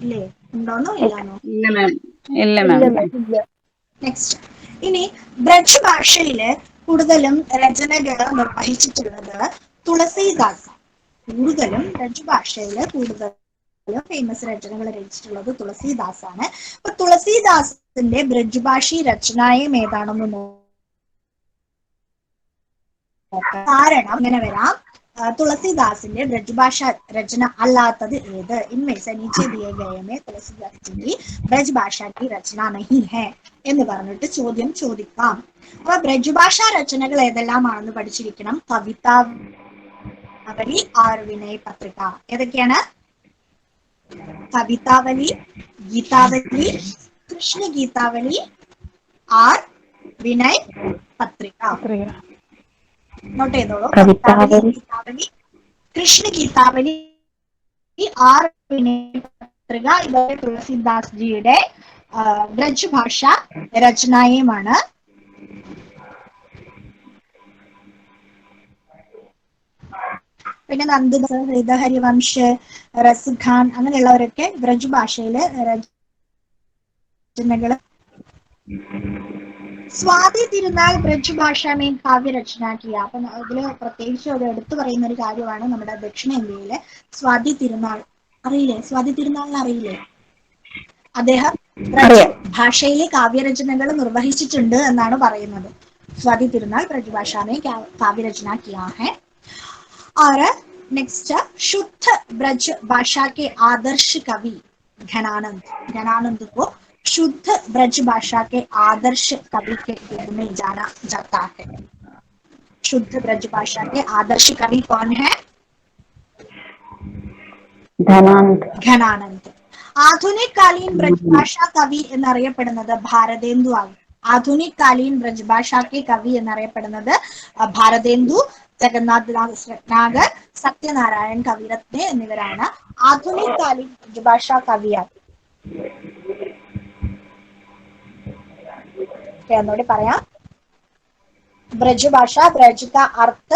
[SPEAKER 1] ഇല്ലേ? ഉണ്ടോന്നോ ഇല്ലാന്നോ?
[SPEAKER 3] ഇല്ല മാം. ഇല്ല മാം.
[SPEAKER 1] നെക്സ്റ്റ്, ഇനി ബ്രജ് ഭാഷയില് കൂടുതലും രചനകൾ നിർവഹിച്ചിട്ടുള്ളത് തുളസീദാസ്. കൂടുതലും ബ്രജ് ഭാഷയില് കൂടുതലും ഫേമസ് രചനകൾ രചിച്ചിട്ടുള്ളത് തുളസീദാസ് ആണ്. അപ്പൊ തുളസീദാസിന്റെ ബ്രജ് ഭാഷി രചനായം ഏതാണെന്ന് നോക്കാം. കാരണം ഇങ്ങനെ വരാം, तुलसीदास ने ब्रजभाषा रचना अल्लाത്തത് ഏത്? इनमें से नीचे दिए गए में तुलसीदास जी की ब्रजभाषा की रचना नहीं है എന്ന് പറഞ്ഞിട്ട് ചോദ്യം ചോദിക്കാം. അപ്പൊ ബ്രജഭാഷാ രചനകൾ ഏതെല്ലാമാണെന്ന് പഠിച്ചിരിക്കണം. കവിതാവലി, ആർ വിനയ പത്രിക. ഏതൊക്കെയാണ്? കവിതാവലി, ഗീതാവലി, കൃഷ്ണ ഗീതാവലി, ആർ വിനയ പത്രിക. നോട്ട് ചെയ്തോളൂ. ഗീതാവലി, കൃഷ്ണ ഗീതാവലി, ആർ വിനയ പത്രിക ഇവരെ തുളസിദാസ് ജിയുടെ ബ്രജ് ഭാഷ രചനായുമാണ്. പിന്നെ നന്ദദാസ്, ഹരിതഹരിവംശ്, റസ്ഖാൻ അങ്ങനെയുള്ളവരൊക്കെ ബ്രജ് ഭാഷയില് രചനകള്. സ്വാതി തിരുനാൾ ബ്രജ് ഭാഷ में കാവ്യ രചന किया. അപ്പം അതില് പ്രത്യേകിച്ച് അത് എടുത്തു പറയുന്ന ഒരു കാര്യമാണ് നമ്മുടെ ദക്ഷിണേന്ത്യയിലെ സ്വാതി തിരുനാൾ. അറിയില്ലേ? സ്വാതി തിരുനാളിനെ അറിയില്ലേ? അദ്ദേഹം ബ്രജ് ഭാഷയിലെ കാവ്യരചനകൾ നിർവഹിച്ചിട്ടുണ്ട് എന്നാണ് പറയുന്നത്. സ്വാതി തിരുനാൾ ബ്രജ് ഭാഷ में काव्य रचना किया है. और नेक्स्ट, शुद्ध ब्रज भाषा के आदर्श कवि घनानंद. घनानंद को शुद्ध ब्रज भाषा के आदर्श कवि के रूप में जाना जाता है. शुद्ध ब्रज भाषा के आदर्श कवि कौन है? घनानंद. ആധുനിക കാലീൻ ബ്രജ്ഭാഷാ കവി എന്നറിയപ്പെടുന്നത് ഭാരതേന്ദു ആണ്. ആധുനിക കാലീൻ ബ്രജ്ഭാഷാ കെ കവി എന്നറിയപ്പെടുന്നത് ഭാരതേന്ദു, ജഗന്നാഥ് നാഗർ, സത്യനാരായൺ കവിരത്നെ എന്നിവരാണ് ആധുനിക കാലീൻ ബ്രജ്ഭാഷാ കവിയാണ്. ഒന്നുകൂടി പറയാം. ब्रजभाषा, ब्रज का अर्थ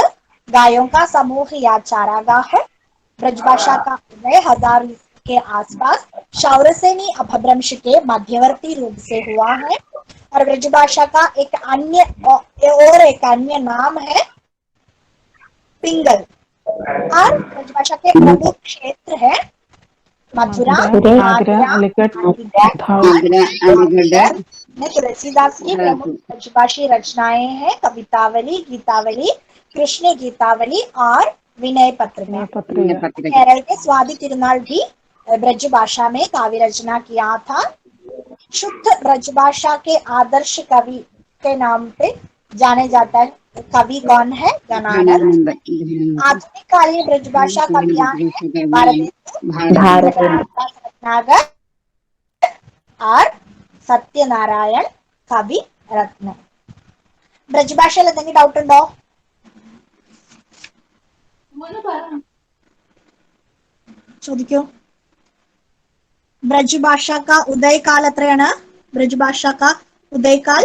[SPEAKER 1] गायों का समूह या चारागाह है. ब्रजभाषा का उदय 1000 के आसपास शौरसेनी अपभ्रंश के मध्यवर्ती रूप से हुआ है. और ब्रजभाषा का एक अन्य नाम है पिंगल. और ब्रजभाषा के प्रमुख क्षेत्र है मथुरा, आगरा, तुलसीदास की प्रमुख ब्रजभाषी रचनाएं हैं कवितावली, गीतावली, कृष्ण गीतावली और विनय पत्रिका. केरल के स्वाति तिरुनाल भी ब्रज भाषा में काव्य रचना किया था. शुद्ध ब्रज भाषा के आदर्श कवि के नाम पे जाने जाता है. कवि कौन है? घनानंद. आधुनिक कालीन ब्रज भाषा कवियां नागर और സത്യനാരായൺ കവി രത്ന. ബ്രജ്ഭാഷയിൽ എന്തെങ്കിലും ഡൗട്ട് ഉണ്ടോ? ചോദിക്കൂ. ബ്രജ്ഭാഷ കാ ഉദയകാൽ എത്രയാണ്? ബ്രജ്ഭാഷ കാ ഉദയകാൽ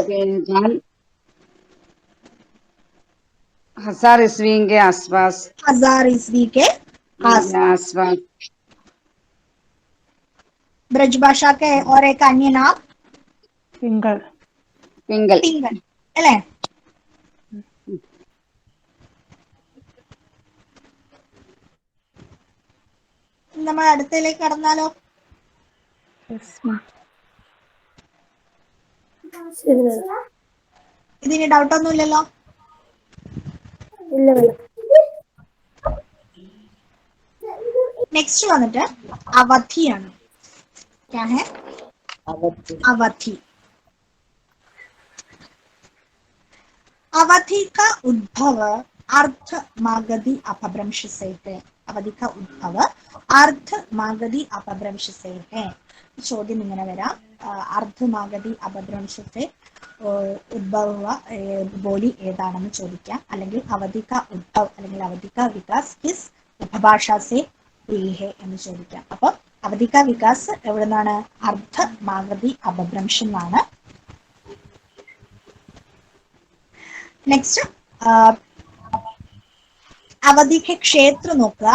[SPEAKER 3] 1000 ईस्वी के आसपास.
[SPEAKER 1] 1000 ईस्वी के आसपास. ब्रजभाषा के और एक अन्य नाम
[SPEAKER 2] पिंगल.
[SPEAKER 3] पिंगल.
[SPEAKER 1] पिंगल अല്ലേ? നമ്മൾ അടുത്തതിലേക്ക് കടന്നാലോ? ഇതിന് ഡൗട്ട് ഒന്നുമില്ലല്ലോ? നെക്സ്റ്റ് വന്നിട്ട് അവധിയാണ്. അവധി. अवधि का उद्भव अर्ध मागधी अपभ्रंश से है. अवधि का उद्भव अर्ध मागधी अपभ्रंश से है. ചോദ്യം ഇങ്ങനെ വരാം. अर्ध मागधी अपभ्रंश से उद्भव हुआ बोली ഏതാണെന്ന് ചോദിക്കാം. അല്ലെങ്കിൽ അവധി का उद्भव അല്ലെങ്കിൽ അവധി का विकास किस उपभाषा से ഹേ എന്ന് ചോദിക്കാം. അപ്പൊ അവധിക വികാസ് എവിടെ നിന്നാണ്? അർദ്ധ മാഗധി അപഭ്രംശം എന്നാണ്. നെക്സ്റ്റ് അവധി के क्षेत्र നോക്കുക.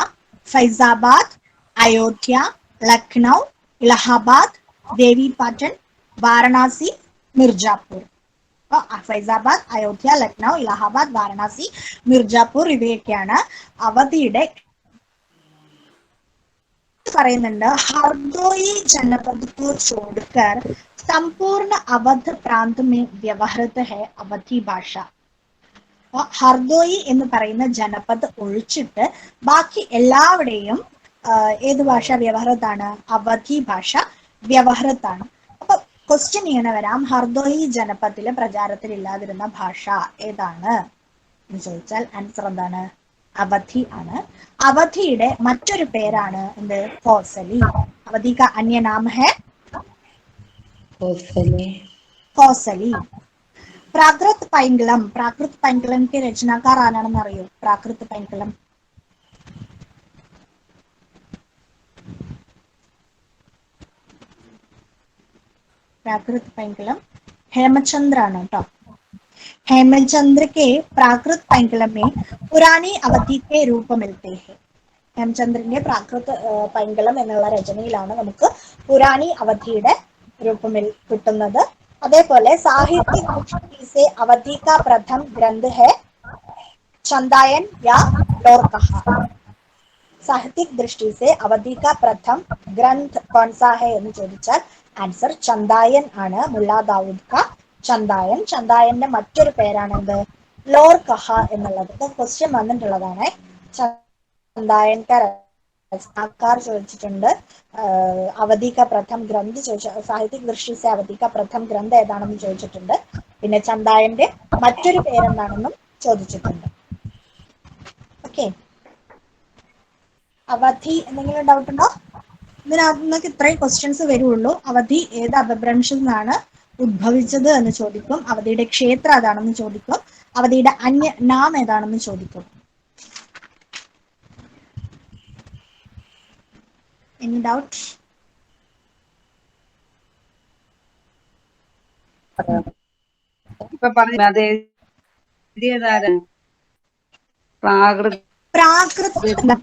[SPEAKER 1] ഫൈസാബാദ്, അയോധ്യ, ലക്നൗ, ഇലഹാബാദ്, ദേവിപാട്ടൻ, വാരണാസി, മിർജാപൂർ. ഫൈസാബാദ്, അയോധ്യ, ലക്നൗ, ഇലഹാബാദ്, വാരണാസി, മിർജാപൂർ ഇവയൊക്കെയാണ് അവധിയുടെ. പറയുന്നുണ്ട് हरदोई जनपद को छोड़कर संपूर्ण अवध प्रांत में व्यवहृत है अवधी भाषा. ഹർദോയി എന്ന് പറയുന്ന ജനപദ് ഒഴിച്ചിട്ട് ബാക്കി എല്ലാവിടെയും ഏത് ഭാഷ വ്യവഹൃതാണ്? അവധി ഭാഷ വ്യവഹൃതാണ്. അപ്പൊ ക്വസ്റ്റ്യൻ ഇങ്ങനെ വരാം, ഹർദോയി ജനപദില് പ്രചാരത്തിൽ ഇല്ലാതിരുന്ന ഭാഷ ഏതാണ് എന്ന് ചോദിച്ചാൽ ആൻസർ എന്താണ്? അവധി ആണ്. അവധിയുടെ മറ്റൊരു പേരാണ് എന്ത്? കോസലി. അവധി का अन्य नाम है കോസലി. പ്രാകൃത് പൈങ്കുളം. പ്രാകൃത് പൈങ്കുളം के രചനാക്കാർ ആരാണെന്ന് അറിയോ? പ്രാകൃത് പൈങ്കുളം हेमचंद्र ആണ് കേട്ടോ. हेमचंद्र के प्राकृत पैंकलम में पुरानी अवधि के रूप मिलते हैं. हेमचंद्रന്റെ പ്രാകൃത് പൈങ്കളം എന്നുള്ള രചനയിലാണ് നമുക്ക് പുരാണി അവധിയുടെ രൂപം കിട്ടുന്നത്. അതേപോലെ സാഹിത്യ दृष्टि से अवधि का प्रथम ग्रंथ है चंदायन या लोरकहा. साहित्यिक दृष्टि से अवधि का प्रथम ग्रंथ कौन सा है എന്ന് ചോദിച്ചാൽ ആൻസർ ചന്ദായൻ ആണ്. മുല്ലാ ദാവൂദ് का ചന്ദായൻ. ചന്ദായന്റെ മറ്റൊരു പേരാണ് എന്ത്? ലോർകഹ എന്നുള്ളത്. ക്വസ്റ്റ്യൻ വന്നിട്ടുള്ളതാണ്. ചന്ദായൻ രചനാക്കാർ ചോദിച്ചിട്ടുണ്ട്. അവധി का प्रथम ഗ്രന്ഥ ചോദിച്ച സാഹിത്യिक दृष्टि से अवधि का प्रथम ഗ്രന്ഥ ഏതാണെന്ന് ചോദിച്ചിട്ടുണ്ട്. പിന്നെ ചന്ദായന്റെ മറ്റൊരു പേരെന്താണെന്നും ചോദിച്ചിട്ടുണ്ട്. ഓക്കെ, അവധി എന്തെങ്കിലും ഡൗട്ട് ഉണ്ടോ? ഇതിനകത്ത് നിന്നൊക്കെ ഇത്രയും ക്വസ്റ്റ്യൻസ് വരുള്ളൂ. അവധി ഏത് അപഭ്രംശത്തിൽ നിന്നാണ് ഉദ്ഭവിച്ചത് എന്ന് ചോദിക്കും. അവധിയുടെ ക്ഷേത്രം ഏതാണെന്ന് ചോദിക്കും. അവധിയുടെ അന്യ നാം ഏതാണെന്ന് ചോദിക്കും. Any doubt?
[SPEAKER 3] ഇപ്പൊ പറഞ്ഞു അത് എഴുതിയതാരാണ്? പ്രാകൃത്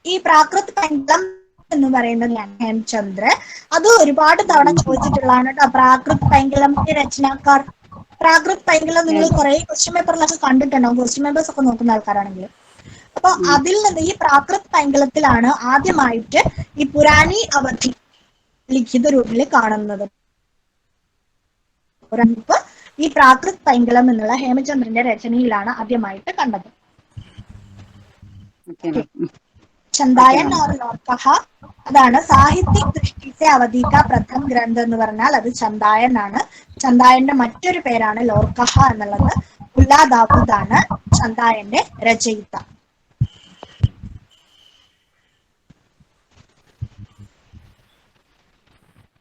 [SPEAKER 1] ഈ പ്രാകൃത് പൈങ്കളം എന്ന് പറയുന്നത് ഹേംചന്ദ്ര. അത് ഒരുപാട് തവണ ചോദിച്ചിട്ടുള്ളതാണ് കേട്ടോ. പ്രാകൃത് പൈങ്കലത്തിന്റെ രചനാക്കാർ. പ്രാകൃത് പൈങ്കളം നിങ്ങൾ കുറെ ക്വസ്റ്റ്യൻ പേപ്പറിലൊക്കെ കണ്ടിട്ടുണ്ടാവും, ക്വസ്റ്റ്യൻ പേപ്പേഴ്സ് ഒക്കെ നോക്കുന്ന ആൾക്കാരാണെങ്കിൽ. അപ്പൊ അതിൽ നിന്ന് ഈ പ്രാകൃത് പൈങ്കലത്തിലാണ് ആദ്യമായിട്ട് ഈ പുരാണി അവധി ലിഖിത രൂപത്തിൽ കാണുന്നത്. ഈ പ്രാകൃത് പൈങ്കളം എന്നുള്ള ഹേമചന്ദ്രന്റെ രചനയിലാണ് ആദ്യമായിട്ട് കണ്ടത്. ചന്ദായൻ और लोरकहा അതാണ് സാഹിത്യिक दृष्टि से अवधि का प्रथम ഗ്രന്ഥം എന്ന് പറഞ്ഞാൽ അത് ചന്ദായൻ ആണ്. ചന്ദായന്റെ മറ്റൊരു പേരാണ് ലോർകഹ എന്നുള്ളത്. മുല്ലാ ദാവൂദ് ആണ് ചന്ദായന്റെ രചയിത.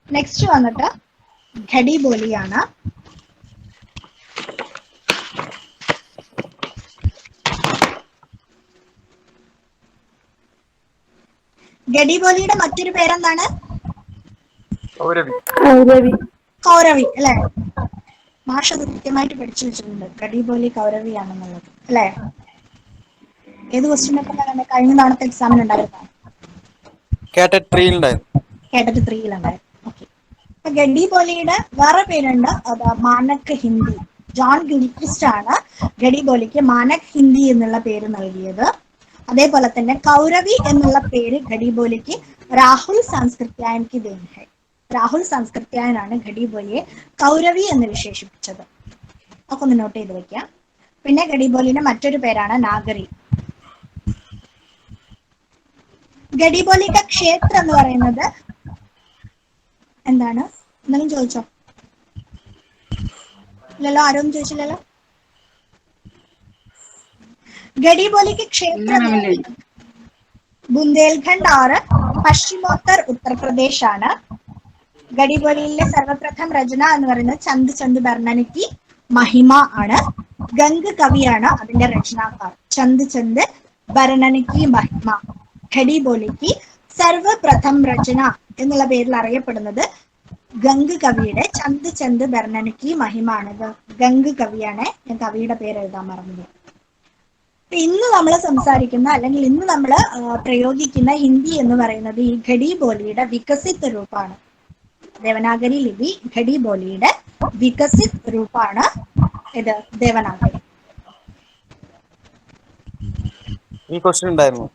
[SPEAKER 1] നെക്സ്റ്റ് വന്നിട്ട് ഘടി ബോലിയാണ്. ഗഡിബോലിയുടെ മറ്റൊരു പേരെന്താണ്? കൗരവി അല്ലെ? മാഷ അത് കൃത്യമായിട്ട് പഠിച്ചു വെച്ചിട്ടുണ്ട്. ഗഡിബോലി കൗരവിയാണെന്നുള്ളത് അല്ലെ? ഏത് ക്വസ്റ്റ്യൻ പേപ്പറിലാണ് കഴിഞ്ഞ തവണത്തെ എക്സാമിന് ഉണ്ടായിരുന്നോ?
[SPEAKER 4] കേട്ടറ്റ് 3-ലുണ്ടായിരുന്നു.
[SPEAKER 1] ഓക്കെ. ഗഡിബോലിയുടെ വേറെ പേരുണ്ട്, അത് മാനക് ഹിന്ദി. ജോൺ ഗിൽക്രിസ്റ്റ് ആണ് ഗഡിബോലിക്ക് മാനക് ഹിന്ദി എന്നുള്ള പേര് നൽകിയത്. അതേപോലെ തന്നെ കൗരവി എന്നുള്ള പേര് ഘടിബോലിക്ക് രാഹുൽ സംസ്കൃത്യായൻക്ക് ദേൻ ഹൈ. രാഹുൽ സംസ്കൃത്യായനാണ് ഘടിബോലിയെ കൗരവി എന്ന് വിശേഷിപ്പിച്ചത്. ഒക്കെ ഒന്ന് നോട്ട് ചെയ്ത് വെക്കാം. പിന്നെ ഘടിബോലിന്റെ മറ്റൊരു പേരാണ് നാഗരി. ഘടിബോലിയുടെ ക്ഷേത്രം എന്ന് പറയുന്നത് എന്താണ്? എന്തെങ്കിലും ചോദിച്ചോ? ഇല്ലല്ലോ, ആരും ചോദിച്ചില്ലല്ലോ. गढ़ीबोली के क्षेत्र बुंदेलखंड और पश्चिमोत्तर उत्तर प्रदेश ആണ്. ഗഡിബോലിയിലെ സർവപ്രഥം രചന എന്ന് പറയുന്നത് ചന്ദ് ചന്ദ് ബർണന की महिమ ആണ്. ഗംഗ് കവിയാണ് അതിന്റെ രചനാക്കാർ. ചന്ദ് ചന്ദ് ബർണന की महिमा. ഖടി ബോലിക്ക് സർവപ്രഥം രചന എന്നുള്ള പേരിൽ അറിയപ്പെടുന്നത് ഗംഗ് കവിയുടെ ചന്ദ് ചന്ദ് ബർണനയ്ക്ക് മഹിമാണ്. ഗംഗ് കവിയാണ്. ഞാൻ കവിയുടെ പേര് എഴുതാൻ മറന്നത്. ഇന്ന് നമ്മൾ സംസാരിക്കുന്ന അല്ലെങ്കിൽ ഇന്ന് നമ്മൾ പ്രയോഗിക്കുന്ന ഹിന്ദി എന്ന് പറയുന്നത് ഈ ഖടി ബോലിയുടെ വികസിത രൂപമാണ്. ദേവനാഗരി ലിപി ഖടി ബോലിയുടെ വികസിത് രൂപമാണ് ഇത് ദേവനാഗരി.
[SPEAKER 4] ഈ ക്വസ്റ്റ്യൻ ഉണ്ടായിരുന്നു.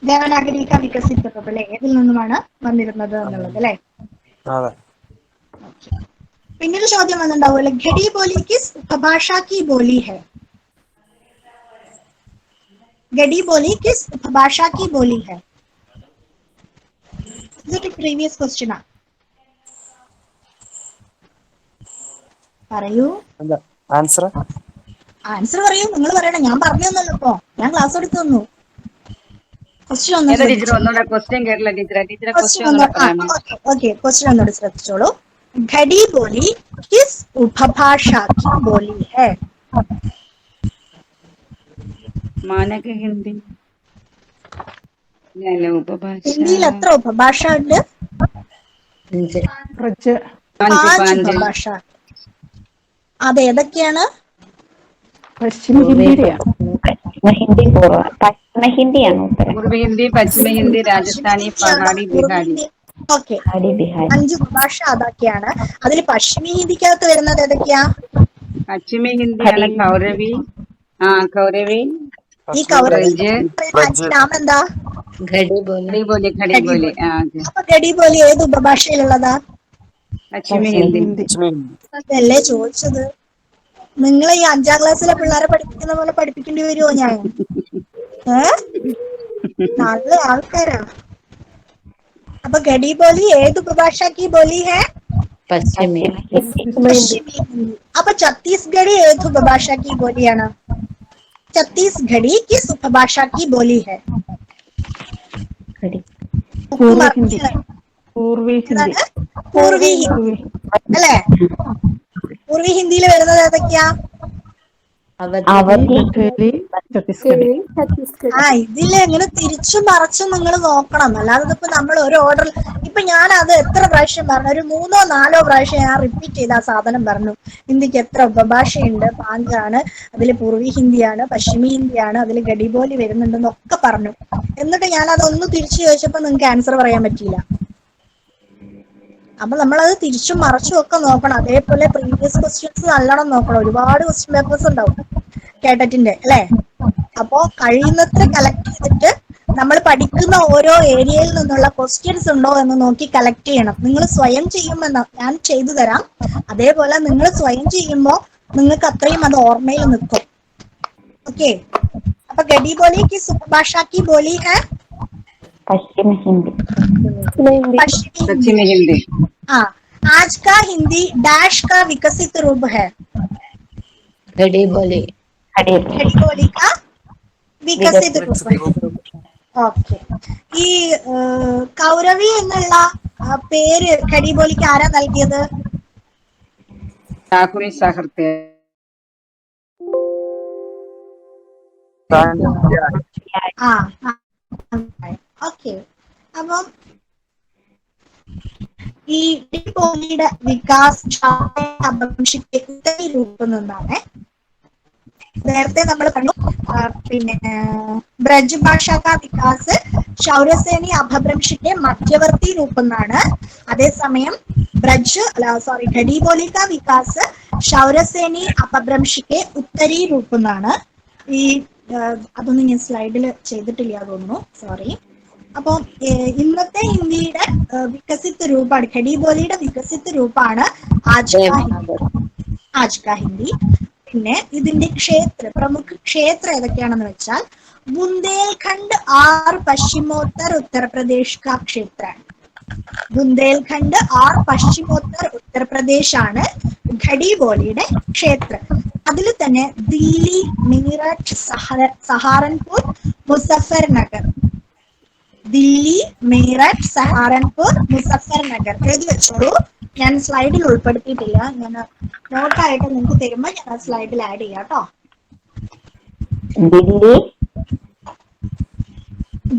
[SPEAKER 1] ദേവനാഗരി കാ വികസിത് രൂപം അല്ലെ, ഏതിൽ നിന്നുമാണ് വന്നിരുന്നത് എന്നുള്ളത് അല്ലെ. പിന്നൊരു ചോദ്യം വന്നിട്ടുണ്ടാവുമല്ലോ, ഖടി ബോലി കിസ് ഉപഭാഷ की बोली है? ഖടി ബോലി കിസ് ഉപഭാഷ की बोली है? ഇതൊരു പ്രീവിയസ് ക്വസ്റ്റ്യൻ ആണ്. പറയൂ.
[SPEAKER 4] ആൻസർ
[SPEAKER 1] പറയൂ. നിങ്ങൾ പറയണം, ഞാൻ പറഞ്ഞു തന്നല്ലോ. ഇപ്പൊ ഞാൻ ക്ലാസ് എടുത്തു തന്നു. ക്വസ്റ്റ്യൻ ഒന്നുകൂടി ശ്രദ്ധിച്ചോളൂ. ഖടി ബോലി കിസ് ഉപഭാഷ की बोली है?
[SPEAKER 3] മാനക ഹിന്ദി.
[SPEAKER 1] ഹിന്ദിയിൽ എത്ര ഉപഭാഷ ഉണ്ട്? 5 ഉപഭാഷ. അത് ഏതൊക്കെയാണ്?
[SPEAKER 2] പശ്ചിമ ഹിന്ദിയാണ്.
[SPEAKER 3] പൂർവ ഹിന്ദി, പശ്ചിമ ഹിന്ദി, രാജസ്ഥാനി, പഹാഡി, ബിഹാരി.
[SPEAKER 1] ഓക്കെ, 5 ഉപഭാഷ അതൊക്കെയാണ്. അതിൽ പശ്ചിമ ഹിന്ദിക്കകത്ത് വരുന്നത് ഏതൊക്കെയാ?
[SPEAKER 3] പശ്ചിമ ഹിന്ദിയാണ് കൗരവി. കൗരവി.
[SPEAKER 1] ഈ കൗരവി നാം എന്താ? അപ്പൊ ഖടി ബോലി ഏത് ഉപഭാഷയിലുള്ളതാ?
[SPEAKER 3] പശ്ചിമ ഹിന്ദി.
[SPEAKER 1] അതല്ലേ ചോദിച്ചത്. നിങ്ങൾ ഈ 5ാം ക്ലാസ്സിലെ പിള്ളേരെ പഠിപ്പിക്കുന്ന പോലെ പഠിപ്പിക്കേണ്ടി വരുമോ ഞാൻ? നല്ല ആൾക്കാരാ. അപ്പൊ ഖടി ബോലി ഏത് ഉപഭാഷ की बोली है? പശ്ചിമി ഹിന്ദി. അപ്പൊ ഛത്തീസ്ഗഡ് ഏത് ഉപഭാഷ की बोलिയാണ്? ഛത്തീസ്ഗഢി കിസ് ഉപഭാഷ की बोली है? പൂർവി ഹിന്ദി അല്ലേ? പൂർവി ഹിന്ദിയിൽ വരുന്നത് ഏതൊക്കെയാ? ഇതില് എങ്ങനെ തിരിച്ചും മറച്ചും നിങ്ങൾ നോക്കണം. അല്ലാതെ ഇപ്പൊ നമ്മൾ ഒരു ഓർഡർ, ഇപ്പൊ ഞാൻ അത് എത്ര പ്രാവശ്യം പറഞ്ഞു? ഒരു 3ഓ 4ഓ പ്രാവശ്യം ഞാൻ റിപ്പീറ്റ് ചെയ്ത ആ സാധനം പറഞ്ഞു. ഹിന്ദിക്ക് എത്ര ഉപഭാഷയുണ്ട്? 5 ആണ്. അതിൽ പൂർവി ഹിന്ദിയാണ്, പശ്ചിമി ഹിന്ദിയാണ്, അതിൽ ഖടി ബോലി വരുന്നുണ്ടെന്നൊക്കെ പറഞ്ഞു. എന്നിട്ട് ഞാൻ അതൊന്ന് തിരിച്ചു ചോദിച്ചപ്പോ നിങ്ങൾക്ക് ആൻസർ പറയാൻ പറ്റിയില്ല. അപ്പൊ നമ്മളത് തിരിച്ചും മറച്ചും ഒക്കെ നോക്കണം. അതേപോലെ പ്രീവിയസ് ക്വസ്റ്റ്യൻസ് നല്ലോണം നോക്കണം. ഒരുപാട് ക്വസ്റ്റ്യൻ പേപ്പേഴ്സ് ഉണ്ടാവും കേട്ടറ്റിന്റെ അല്ലെ. അപ്പോ കഴിയുന്നത്ര കളക്ട് ചെയ്തിട്ട് നമ്മൾ പഠിക്കുന്ന ഓരോ ഏരിയയിൽ നിന്നുള്ള ക്വസ്റ്റ്യൻസ് ഉണ്ടോ എന്ന് നോക്കി കളക്ട് ചെയ്യണം. നിങ്ങൾ സ്വയം ചെയ്യുമെന്ന് ഞാൻ ചെയ്തു തരാം. അതേപോലെ നിങ്ങൾ സ്വയം ചെയ്യുമ്പോൾ നിങ്ങൾക്ക് അത്രയും അത് ഓർമ്മയിൽ നിൽക്കും. ഓക്കെ. അപ്പൊ ഖടി ബോലി കിസ് ഉപഭാഷ की बोली है?
[SPEAKER 5] पश्चिम हिंदी.
[SPEAKER 3] पश्चिमी हिंदी.
[SPEAKER 1] हाँ, आज का हिंदी डैश का विकसित रूप है?
[SPEAKER 5] ഖടി ബോലി.
[SPEAKER 1] ഖടി ബോലി का विकसित रूप है. ഓക്കെ. ഈ കൗരവി എന്നുള്ള പേര് ഖടി ബോലിക്ക് ആരാ നൽകിയത്?
[SPEAKER 3] ठाकुरी साहित्य.
[SPEAKER 1] ഓക്കെ. അപ്പം ഈ ഖടി ബോലിയുടെ വികാസ് രൂപം നിന്നാണ്. നേരത്തെ നമ്മൾ കണ്ടു. പിന്നെ ബ്രജ് ഭാഷ കാ വികാസ് ശൗരസേനി അപഭ്രംശിന്റെ മധ്യവർത്തി രൂപം എന്നാണ്. അതേസമയം ഖടി ബോലി കാ വികാസ് ശൗരസേനി അപഭ്രംശിന്റെ ഉത്തരീ രൂപം എന്നാണ്. ഈ അതൊന്നും ഞാൻ സ്ലൈഡിൽ ചെയ്തിട്ടില്ല തോന്നുന്നു, സോറി. അപ്പൊ ഇന്നത്തെ ഹിന്ദിയുടെ വികസിത രൂപമാണ്, ഖടി ബോലിയുടെ വികസിത രൂപമാണ് ആജ് കാ ഹിന്ദി. പിന്നെ ഇതിന്റെ പ്രമുഖ ക്ഷേത്ര ഏതൊക്കെയാണെന്ന് വെച്ചാൽ ബുന്ദേൽഖണ്ഡ് और പശ്ചിമോത്തർ ഉത്തർപ്രദേശ് കാ ക്ഷേത്ര. ബുന്ദേൽഖണ്ഡ് और പശ്ചിമോത്തർ ഉത്തർപ്രദേശ് ആണ് ഖടി ബോലിയുടെ ക്ഷേത്രം. അതിൽ തന്നെ ദില്ലി, മീററ്റ്, സഹാറൻപൂർ, മുസഫർ നഗർ. ദില്ലി, മീററ്റ്, സഹാറൻപൂർ, മുസഫർ നഗർ എഴുതി വെച്ചോളൂ. ഞാൻ സ്ലൈഡിൽ ഉൾപ്പെടുത്തിയിട്ടില്ല. ഞാൻ നോട്ടായിട്ട് നിങ്ങൾക്ക് തരുമ്പോൾ ഞാൻ ആ സ്ലൈഡിൽ ആഡ് ചെയ്യാം കേട്ടോ.
[SPEAKER 5] ദില്ലി,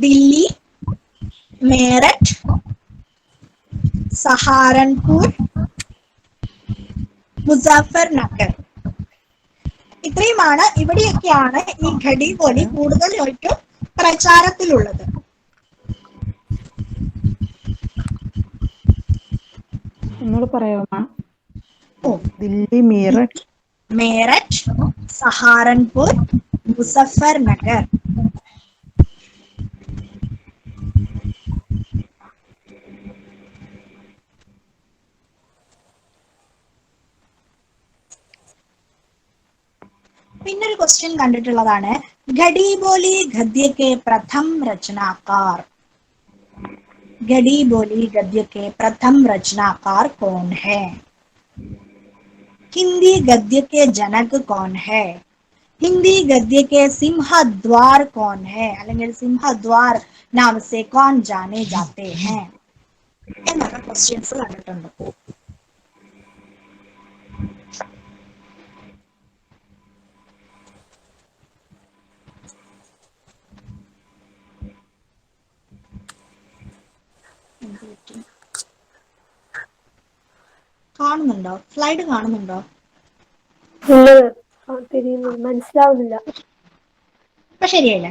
[SPEAKER 1] ദില്ലി, മേററ്റ്, സഹാരൻപൂർ, മുസാഫർനഗർ. ഇത്രയുമാണ്. ഇവിടെയൊക്കെയാണ് ഈ ഘടി ബോലി കൂടുതലായിട്ടും പ്രചാരത്തിലുള്ളത്.
[SPEAKER 2] ഒന്നുകൂടെ പറയാമോ?
[SPEAKER 1] ഓ,
[SPEAKER 2] ദില്ലി, മീററ്റ്,
[SPEAKER 1] മേററ്റ്, സഹാരൻപൂർ, മുസഫർനഗർ. പിന്നൊരു ക്വസ്റ്റ്യൻ കണ്ടിട്ടുള്ളതാണ്, ഘടി ബോലി ഗദ്യ കെ പ്രഥം രചനാകാർ. ഘടി ബോലി ഗദ്യ കെ പ്രഥം രചനാകാർ കോൺ ഹെ? हिंदी गद्य के जनक कौन है? हिंदी गद्य के सिंहद्वार कौन है? അല്ലെങ്കിൽ സിംഹദ്വാർ नाम से कौन जाने जाते हैं? എന്നുള്ള ക്വസ്റ്റ്യൻസ് കണ്ടിട്ടുണ്ട്. കാണുന്നുണ്ടോ? സ്ലൈഡ് കാണുന്നുണ്ടോ?
[SPEAKER 6] മനസ്സിലാവുന്നില്ല.
[SPEAKER 1] അപ്പൊ ശരിയല്ലേ?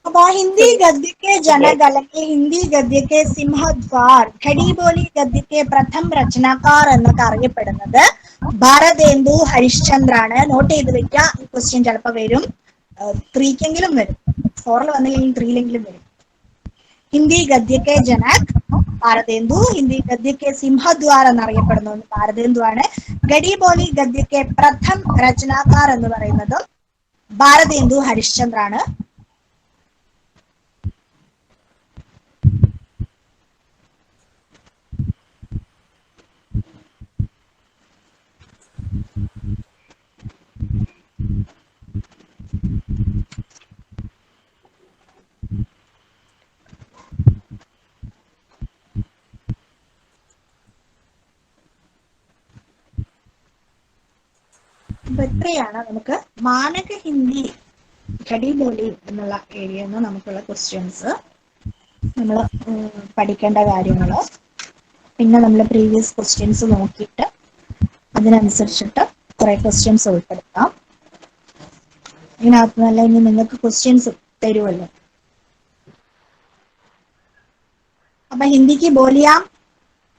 [SPEAKER 1] അപ്പൊ ഹിന്ദി ഗദ്യക്ക് ജനക് അല്ലെങ്കിൽ ഹിന്ദി ഗദ്യക്ക് സിംഹദ്വാർ, ഖടി ബോലി ഗദ്യക്ക് പ്രഥം രചനാകാർ എന്നൊക്കെ അറിയപ്പെടുന്നത് ഭാരതേന്ദു ഹരിശ്ചന്ദ്രാണ്. നോട്ട് ചെയ്ത് വെക്കുക. ഈ ക്വസ്റ്റ്യൻ ചിലപ്പോൾ വരും, 3-ക്കെങ്കിലും വരും. 4-ൽ വന്നില്ലെങ്കിൽ 3-ലെങ്കിലും വരും. ഹിന്ദി ഗദ്യക്ക് ജനക് ഭാരതേന്ദു, ഹിന്ദി ഗദ്യക്ക് സിംഹദ്വാർ എന്നറിയപ്പെടുന്നത് ഭാരതേന്ദു ആണ്. ഖടി ബോലി ഗദ്യക്ക് പ്രഥം രചനാകാർ എന്ന് പറയുന്നതും ഭാരതേന്ദു ഹരിശ്ചന്ദ്രാണ്. അപ്പൊ ഇത്രയാണ് നമുക്ക് മാനക ഹിന്ദി ഘടി ബോലി എന്നുള്ള ഏരിയ നിന്ന് നമുക്കുള്ള ക്വസ്റ്റ്യൻസ്, നമ്മൾ പഠിക്കേണ്ട കാര്യങ്ങള്. പിന്നെ നമ്മൾ പ്രീവിയസ് ക്വസ്റ്റ്യൻസ് നോക്കിയിട്ട് അതിനനുസരിച്ചിട്ട് കുറെ ക്വസ്റ്റ്യൻസ് ഉൾപ്പെടുത്താം. ഇതിനകത്ത് നല്ല ഇനി നിങ്ങൾക്ക് ക്വസ്റ്റ്യൻസ് തരുമല്ലോ. അപ്പൊ ഹിന്ദിക്ക് ബോലിയാം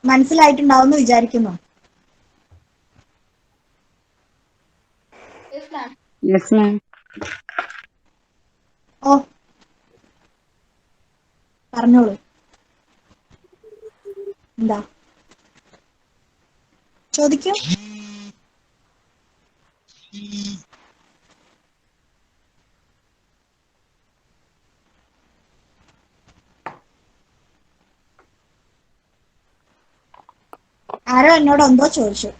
[SPEAKER 1] മനസ്സിലായിട്ടുണ്ടാവും എന്ന് വിചാരിക്കുന്നു.
[SPEAKER 3] Yes ma'am.
[SPEAKER 1] ഓ, പറഞ്ഞോളൂ. എന്താ ചോദിക്കൂ. ആരോ എന്നോട് എന്തോ ചോദിച്ചു.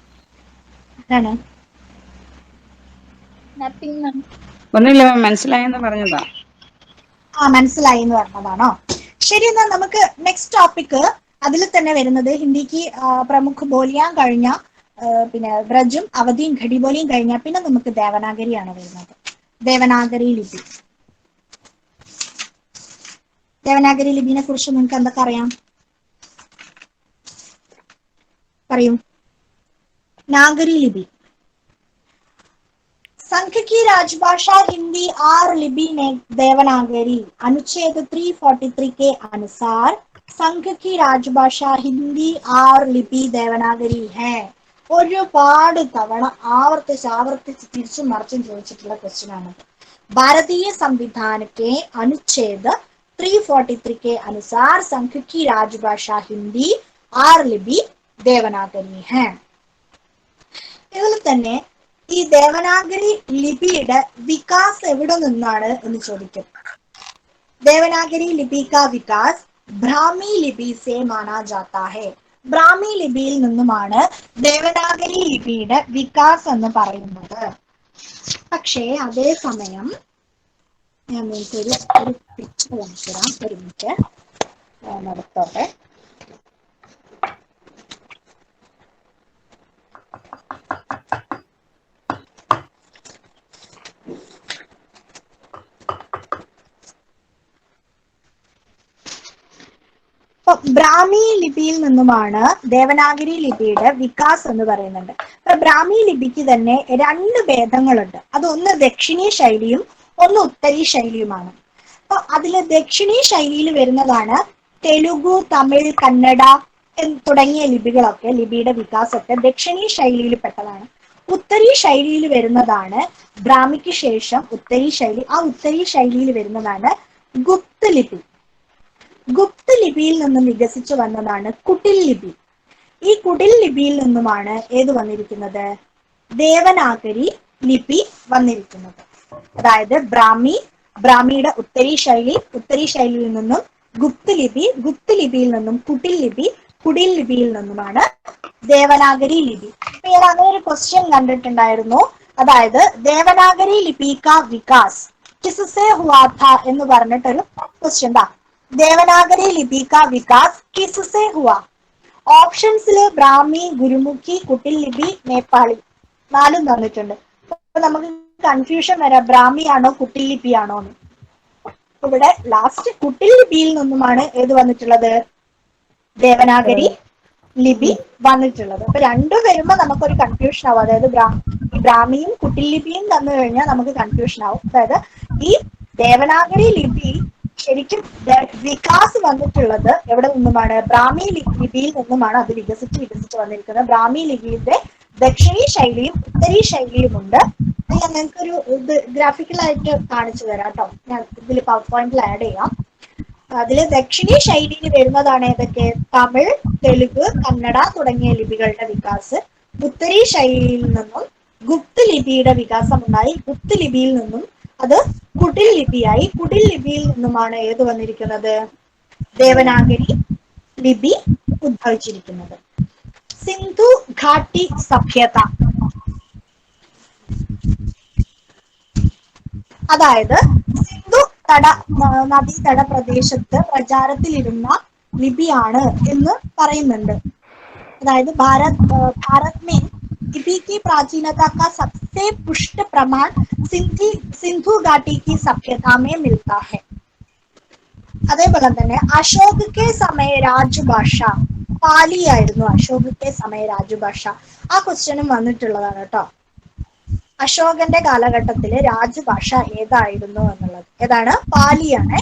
[SPEAKER 1] ആരാണ്?
[SPEAKER 3] ഒന്നുമില്ല മാം, മനസ്സിലായെന്ന് പറഞ്ഞതാ.
[SPEAKER 1] മനസ്സിലായി എന്ന് പറഞ്ഞതാണോ? ശരി, എന്നാൽ നമുക്ക് നെക്സ്റ്റ് ടോപ്പിക് അതിൽ തന്നെ വരുന്നത് ഹിന്ദിക്ക് പ്രമുഖ ബോലിയാൻ കഴിഞ്ഞ, പിന്നെ ബ്രജും അവധിയും ഘടി ബോലിയും കഴിഞ്ഞ പിന്നെ നമുക്ക് ദേവനാഗരിയാണ് വരുന്നത്. ദേവനാഗരി ലിപി. ദേവനാഗരി ലിപിനെ കുറിച്ച് നിങ്ങൾക്ക് എന്തൊക്കെ അറിയാം? പറയൂ. नागरी लिपि संघ की राजभाषा हिंदी और लिपि ने देवनागरी अनुच्छेद 343 के अनुसार संघ की राजभाषा हिंदी और लिपि देवनागरी है. ഒരുപാട് തവണ ആവർത്തിച്ച് തിരിച്ചും മറിച്ചും ചോദിച്ചിട്ടുള്ള ക്വസ്റ്റ്യൻ ആണ്. भारतीय संविधान के अनुच्छेद 343 के अनुसार संघ की राजभाषा हिंदी और लिपि देवनागरी है. ഇതിൽ തന്നെ ഈ ദേവനാഗരി ലിപിയുടെ വികാസ് എവിടെ നിന്നാണ് എന്ന് ചോദിക്കും. ദേവനാഗരി ലിപി കാ വികാസ് ബ്രാഹ്മി ലിപി സേ മാനാ ജാതാ ഹെ. ബ്രാഹ്മി ലിപിയിൽ നിന്നുമാണ് ദേവനാഗരി ലിപിയുടെ വികാസ് എന്ന് പറയുന്നത്. പക്ഷേ അതേസമയം ഞാൻ നിങ്ങൾക്കൊരു പിക്ചർ കാണിച്ചുതരാം. ഒരു മിനിറ്റ് നടത്തോട്ടെ. അപ്പൊ ബ്രാഹ്മി ലിപിയിൽ നിന്നുമാണ് ദേവനാഗരി ലിപിയുടെ വികാസ് എന്ന് പറയുന്നുണ്ട്. അപ്പൊ ബ്രാഹ്മി ലിപിക്ക് തന്നെ രണ്ട് ഭേദങ്ങളുണ്ട്. അതൊന്ന് ദക്ഷിണീ ശൈലിയും ഒന്ന് ഉത്തരീ ശൈലിയുമാണ്. അപ്പൊ അതില് ദക്ഷിണീ ശൈലിയിൽ വരുന്നതാണ് തെലുഗു, തമിഴ്, കന്നഡ തുടങ്ങിയ ലിപികളൊക്കെ, ലിപിയുടെ വികാസമൊക്കെ ദക്ഷിണീ ശൈലിയിൽ പെട്ടതാണ്. ഉത്തരീ ശൈലിയിൽ വരുന്നതാണ് ബ്രാഹ്മിക്ക് ശേഷം ഉത്തരീ ശൈലി. ആ ഉത്തരീ ശൈലിയിൽ വരുന്നതാണ് ഗുപ്ത ലിപി. ഗുപ്ത ലിപിയിൽ നിന്നും വികസിച്ചു വന്നതാണ് കുടിൽ ലിപി. ഈ കുടിൽ ലിപിയിൽ നിന്നുമാണ് ഏത് വന്നിരിക്കുന്നത്? ദേവനാഗരി ലിപി വന്നിരിക്കുന്നത്. അതായത് ബ്രാഹ്മിയുടെ ഉത്തരീ ശൈലിയിൽ നിന്നും ഗുപ്ത ലിപിയിൽ നിന്നും കുടിൽ ലിപിയിൽ നിന്നുമാണ് ദേവനാഗരി ലിപി. അപ്പൊ ഞാൻ അങ്ങനെ ഒരു ക്വസ്റ്റ്യൻ കണ്ടിട്ടുണ്ടായിരുന്നു. അതായത് ദേവനാഗരി ലിപി കാ വികാസ് കിസ്സേ ഹുവാ ഥാ എന്ന് പറഞ്ഞിട്ടൊരു ക്വസ്റ്റ്യൻ. ദേവനാഗരി ലിപി കാ വികാസ് കിസ്സേ ഹുവാ. ഓപ്ഷൻസില് ബ്രാഹ്മി, ഗുരുമുഖി, കുടിൽ ലിപി, നേപ്പാളി 4 തന്നിട്ടുണ്ട്. അപ്പൊ നമുക്ക് കൺഫ്യൂഷൻ വരാം, ബ്രാഹ്മി ആണോ കുടിൽ ലിപി ആണോ എന്ന്. ഇവിടെ ലാസ്റ്റ് കുടിൽ ലിപിയിൽ നിന്നുമാണ് ഏത് വന്നിട്ടുള്ളത്? ദേവനാഗരി ലിപി വന്നിട്ടുള്ളത്. അപ്പൊ രണ്ടും വരുമ്പോ നമുക്കൊരു കൺഫ്യൂഷൻ ആവും. അതായത് ബ്രാഹ്മിയും കുടിൽ ലിപിയും തന്നു കഴിഞ്ഞാൽ നമുക്ക് കൺഫ്യൂഷൻ ആവും. അതായത് ഈ ദേവനാഗരി ലിപി ശരിക്കും വികാസ് വന്നിട്ടുള്ളത് എവിടെ നിന്നുമാണ്? ബ്രാഹ്മി ലിപിയിൽ നിന്നുമാണ് അത് വികസിച്ച് വന്നിരിക്കുന്നത്. ബ്രാഹ്മി ലിപിയുടെ ദക്ഷിണീ ശൈലിയും ഉത്തരീ ശൈലിയുമുണ്ട്. ഞാൻ നിങ്ങൾക്കൊരു ഇത് ഗ്രാഫിക്കലായിട്ട് കാണിച്ചു തരാം കേട്ടോ. ഞാൻ ഇതിൽ പവർ പോയിന്റിൽ ആഡ് ചെയ്യാം. അതില് ദക്ഷിണീ ശൈലിയിൽ വരുന്നതാണ് ഏതൊക്കെ? തമിഴ്, തെലുഗ്, കന്നഡ തുടങ്ങിയ ലിപികളുടെ വികാസ്. ഉത്തരീ ശൈലിയിൽ നിന്നും ഗുപ്ത ലിപിയുടെ വികാസം ഉണ്ടായി. ഗുപ്ത ലിപിയിൽ നിന്നും അത് കുടിൽ ലിപിയായി. കുടിൽ ലിപിയിൽ നിന്നുമാണ് ഏത് വന്നിരിക്കുന്നത്? ദേവനാഗരി ലിപി ഉദ്ഭവിച്ചിരിക്കുന്നത്. സിന്ധു ഘാട്ടി സഭ്യത, അതായത് സിന്ധു നദീതട പ്രദേശത്ത് പ്രചാരത്തിലിരുന്ന ലിപിയാണ് എന്ന് പറയുന്നുണ്ട്. അതായത് ഭാരത് में लिपि की प्राचीनता का सबसे पुष्ट प्रमाण सिंधु घाटी की सभ्यता में मिलता है. അതേപോലെ തന്നെ അശോക് സമയ രാജഭാഷ പാലി ആയിരുന്നു. അശോക് സമയ രാജഭാഷ ആ ക്വസ്റ്റ്യനും വന്നിട്ടുള്ളതാണ് കേട്ടോ. അശോകന്റെ കാലഘട്ടത്തില് രാജഭാഷ ഏതായിരുന്നു എന്നുള്ളത്. ഏതാണ്? പാലിയാണ്.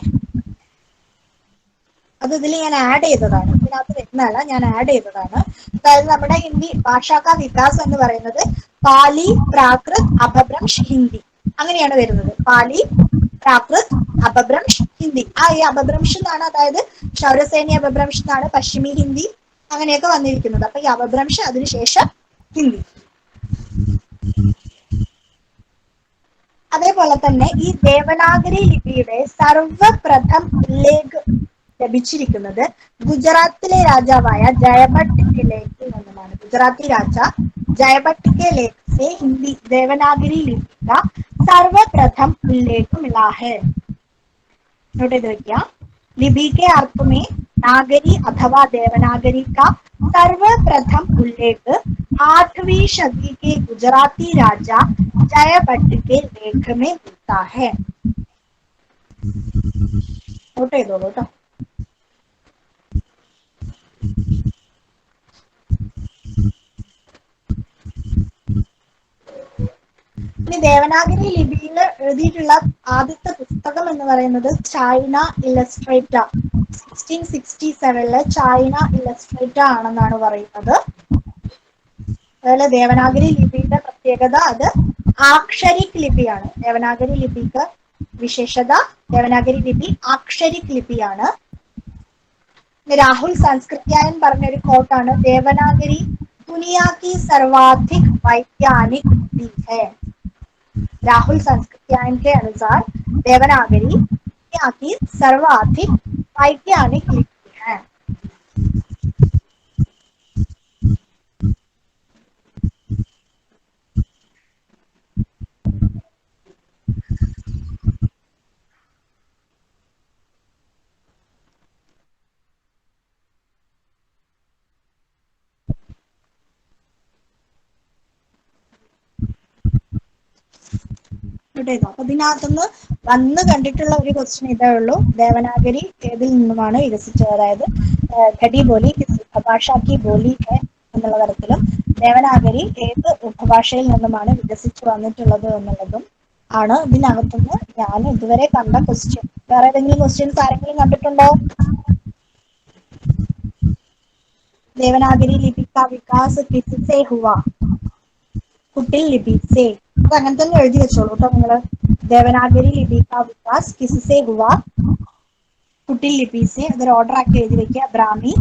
[SPEAKER 1] അത് ഇതിൽ ഞാൻ ആഡ് ചെയ്തതാണ്, ഇതിനകത്ത് വരുന്നതല്ല, ഞാൻ ആഡ് ചെയ്തതാണ്. അതായത് നമ്മുടെ ഹിന്ദി ഭാഷാ വികാസ് എന്ന് പറയുന്നത് പാലി, പ്രാകൃത്, അപഭ്രംശ്, ഹിന്ദി അങ്ങനെയാണ് വരുന്നത്. പാലി, പ്രാകൃത്, അപഭ്രംശ്, ഹിന്ദി. ഈ അപഭ്രംശ് എന്നാണ്, അതായത് ക്ഷൗരസേനി അപഭ്രംശ് എന്നാണ് പശ്ചിമി ഹിന്ദി അങ്ങനെയൊക്കെ വന്നിരിക്കുന്നത്. അപ്പൊ ഈ അപഭ്രംശ് അതിനുശേഷം ഹിന്ദി. അതേപോലെ തന്നെ ഈ ദേവനാഗരി ലിപിയുടെ സർവപ്രഥം ഉല്ലേഖ് ലഭിച്ചിരിക്കുന്നത് ഗുജറാത്തിലെ രാജാവായ ജയഭട്ട് के लेख നിന്നുമാണ്. ഗുജറാത്തി രാജ जयभट्ट के लेख से हिंदी देवनागरी लिपि का सर्वप्रथम उल्लेख मिला है. नोट देखिए, लिपि के अर्थ में नागरी अथवा देवनागरी का सर्वप्रथम उल्लेख 8वीं सदी के गुजराती राजा जयभट्ट के लेख में मिलता है. नोट दो बेटा. ഇനി ദേവനാഗരി ലിപിയിൽ എഴുതിയിട്ടുള്ള ആദ്യത്തെ പുസ്തകം എന്ന് പറയുന്നത് ചൈന ഇലസ്ട്രേറ്റ 1667 ചൈന ഇലസ്ട്രേറ്റ ആണെന്നാണ് പറയുന്നത്. അതുപോലെ ദേവനാഗരി ലിപിയുടെ പ്രത്യേകത അത് ആക്ഷരിക് ലിപിയാണ്. ദേവനാഗരി ലിപിക്ക് വിശേഷത ദേവനാഗരി ലിപി ആക്ഷരിക് ലിപിയാണ്. രാഹുൽ സംസ്കൃത്യായൻ പറഞ്ഞൊരു കോട്ടാണ്, ദേവനാഗരി दुनिया की सर्वाधिक वैज्ञानिक लिपि है. राहुल संस्कृत्यायन के अनुसार देवनागरी दुनिया की सर्वाधिक वैज्ञानिक लिपि है. അപ്പൊ ഇതിനകത്തുനിന്ന് വന്ന് കണ്ടിട്ടുള്ള ഒരു ക്വസ്റ്റ്യൻ ഇതേ ഉള്ളൂ. ദേവനാഗരി ഏതിൽ നിന്നുമാണ് വികസിച്ചത്? അതായത് ഖടി ബോലി കിസ് ഉപഭാഷ കി ബോലി ഹെ എന്നുള്ള തരത്തിലും ദേവനാഗരി ഏത് ഉപഭാഷയിൽ നിന്നുമാണ് വികസിച്ചു വന്നിട്ടുള്ളത് എന്നുള്ളതും ആണ് ഇതിനകത്തുനിന്ന് ഞാൻ ഇതുവരെ കണ്ട ക്വസ്റ്റ്യൻ. വേറെ ഏതെങ്കിലും ക്വസ്റ്റ്യൻസ് ആരെങ്കിലും കണ്ടിട്ടുണ്ടോ? ദേവനാഗരി ലിപി കാ വികാസ് കിസ്സേ ഹുവാ? കുട്ടിൽ ലിപി സേ. അത് അങ്ങനെ തന്നെ എഴുതി വെച്ചോളൂ കേട്ടോ നിങ്ങള്. ദേവനാഗരി ലിപി കാ വികാസ് കിസ്സേ ഹുവാ? കുട്ടിൽ ലിപി സേ. അതൊരു ഓർഡർ ആക്കി എഴുതി വെക്കുക. ബ്രാഹ്മി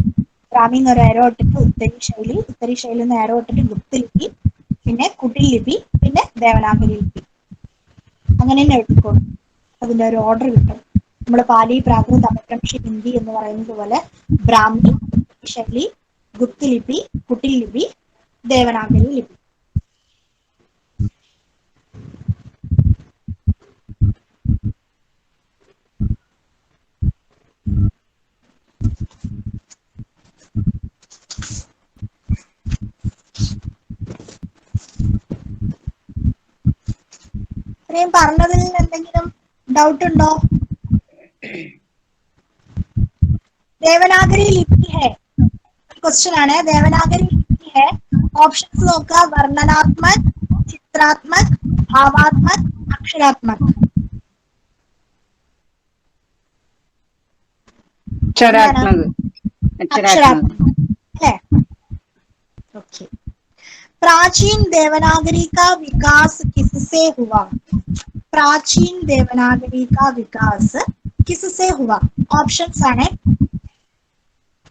[SPEAKER 1] എന്നൊരു ആരോ ഇട്ടിട്ട് ഉത്തരി ശൈലി എന്ന് ആരോ ഇട്ടിട്ട് ഗുപ്ത ലിപി, പിന്നെ കുട്ടിൽ ലിപി, പിന്നെ ദേവനാഗരി ലിപി. അങ്ങനെ തന്നെ എഴുതിക്കോളൂ. അതിന്റെ ഒരു ഓർഡർ കിട്ടും. നമ്മൾ പാലി, പ്രാകൃത്, അപഭ്രംശി, ഹിന്ദി എന്ന് പറയുന്നത് പോലെ ബ്രാഹ്മി, ശൈലി, ഗുപ്ത ലിപി, കുട്ടിൽ ലിപി, ദേവനാഗരി ലിപി. ഇത്രയും പറഞ്ഞതിൽ എന്തെങ്കിലും ഡൗട്ട് ഉണ്ടോ? ദേവനാഗരി ലിപി ഹെ ക്വസ്റ്റ്യൻ ആണ്. ദേവനാഗരി ലിപി ഹെ. ഓപ്ഷൻസ് നോക്കുക. വർണ്ണനാത്മക്, ചിത്രാത്മക്, ഭാവാത്മക്, അക്ഷരാത്മക്.
[SPEAKER 3] അക്ഷരാത്മക്.
[SPEAKER 1] अक्षरात्मक है. ओके. प्राचीन देवनागरी का विकास किससे हुआ? प्राचीन देवनागरी का विकास किससे हुआ? ऑप्शंस आने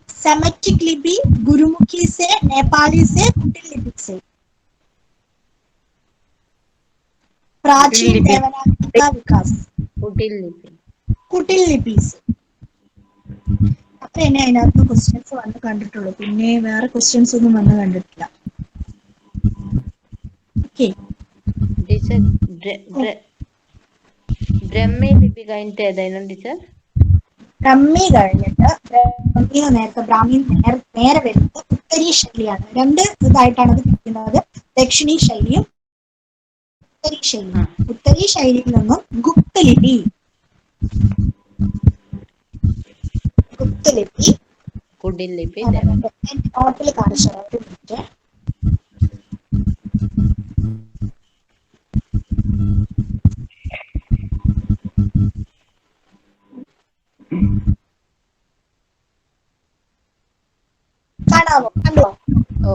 [SPEAKER 1] सेमेटिक लिपि, गुरुमुखी से, नेपाली से, कुटिल लिपि से. प्राचीन देवनागरी का विकास कुटिल लिपि से. അപ്പൊ എന്നെ അതിനകത്ത് ക്വസ്റ്റ്യൻസ് വന്ന് കണ്ടിട്ടുള്ളൂ. പിന്നെ വേറെ ക്വസ്റ്റ്യൻസ് ഒന്നും വന്ന് കണ്ടിട്ടില്ല. ഓക്കെ.
[SPEAKER 5] ബ്രഹ്മി ലിപി കഴിഞ്ഞിട്ട് ഏതായിരുന്നു ടീച്ചർ?
[SPEAKER 1] ബ്രഹ്മി കഴിഞ്ഞിട്ട് ബ്രാഹ്മി നേരെ വരുന്നത് ഉത്തരീ ശൈലിയാണ്. രണ്ട് ഇതായിട്ടാണ് അത് പിടിക്കുന്നത്. ദക്ഷിണീ ശൈലിയും ഉത്തരീ ശൈലിയും. ഉത്തരീ ശൈലിയിൽ നിന്നും ഗുപ്ത ലിപി,
[SPEAKER 5] കുടിൽ ലിപി
[SPEAKER 1] നോട്ടിൽ കാണിച്ചു. ഒരു മിനിറ്റ്. കാണാമോ? കണ്ടോ?
[SPEAKER 5] ഓ.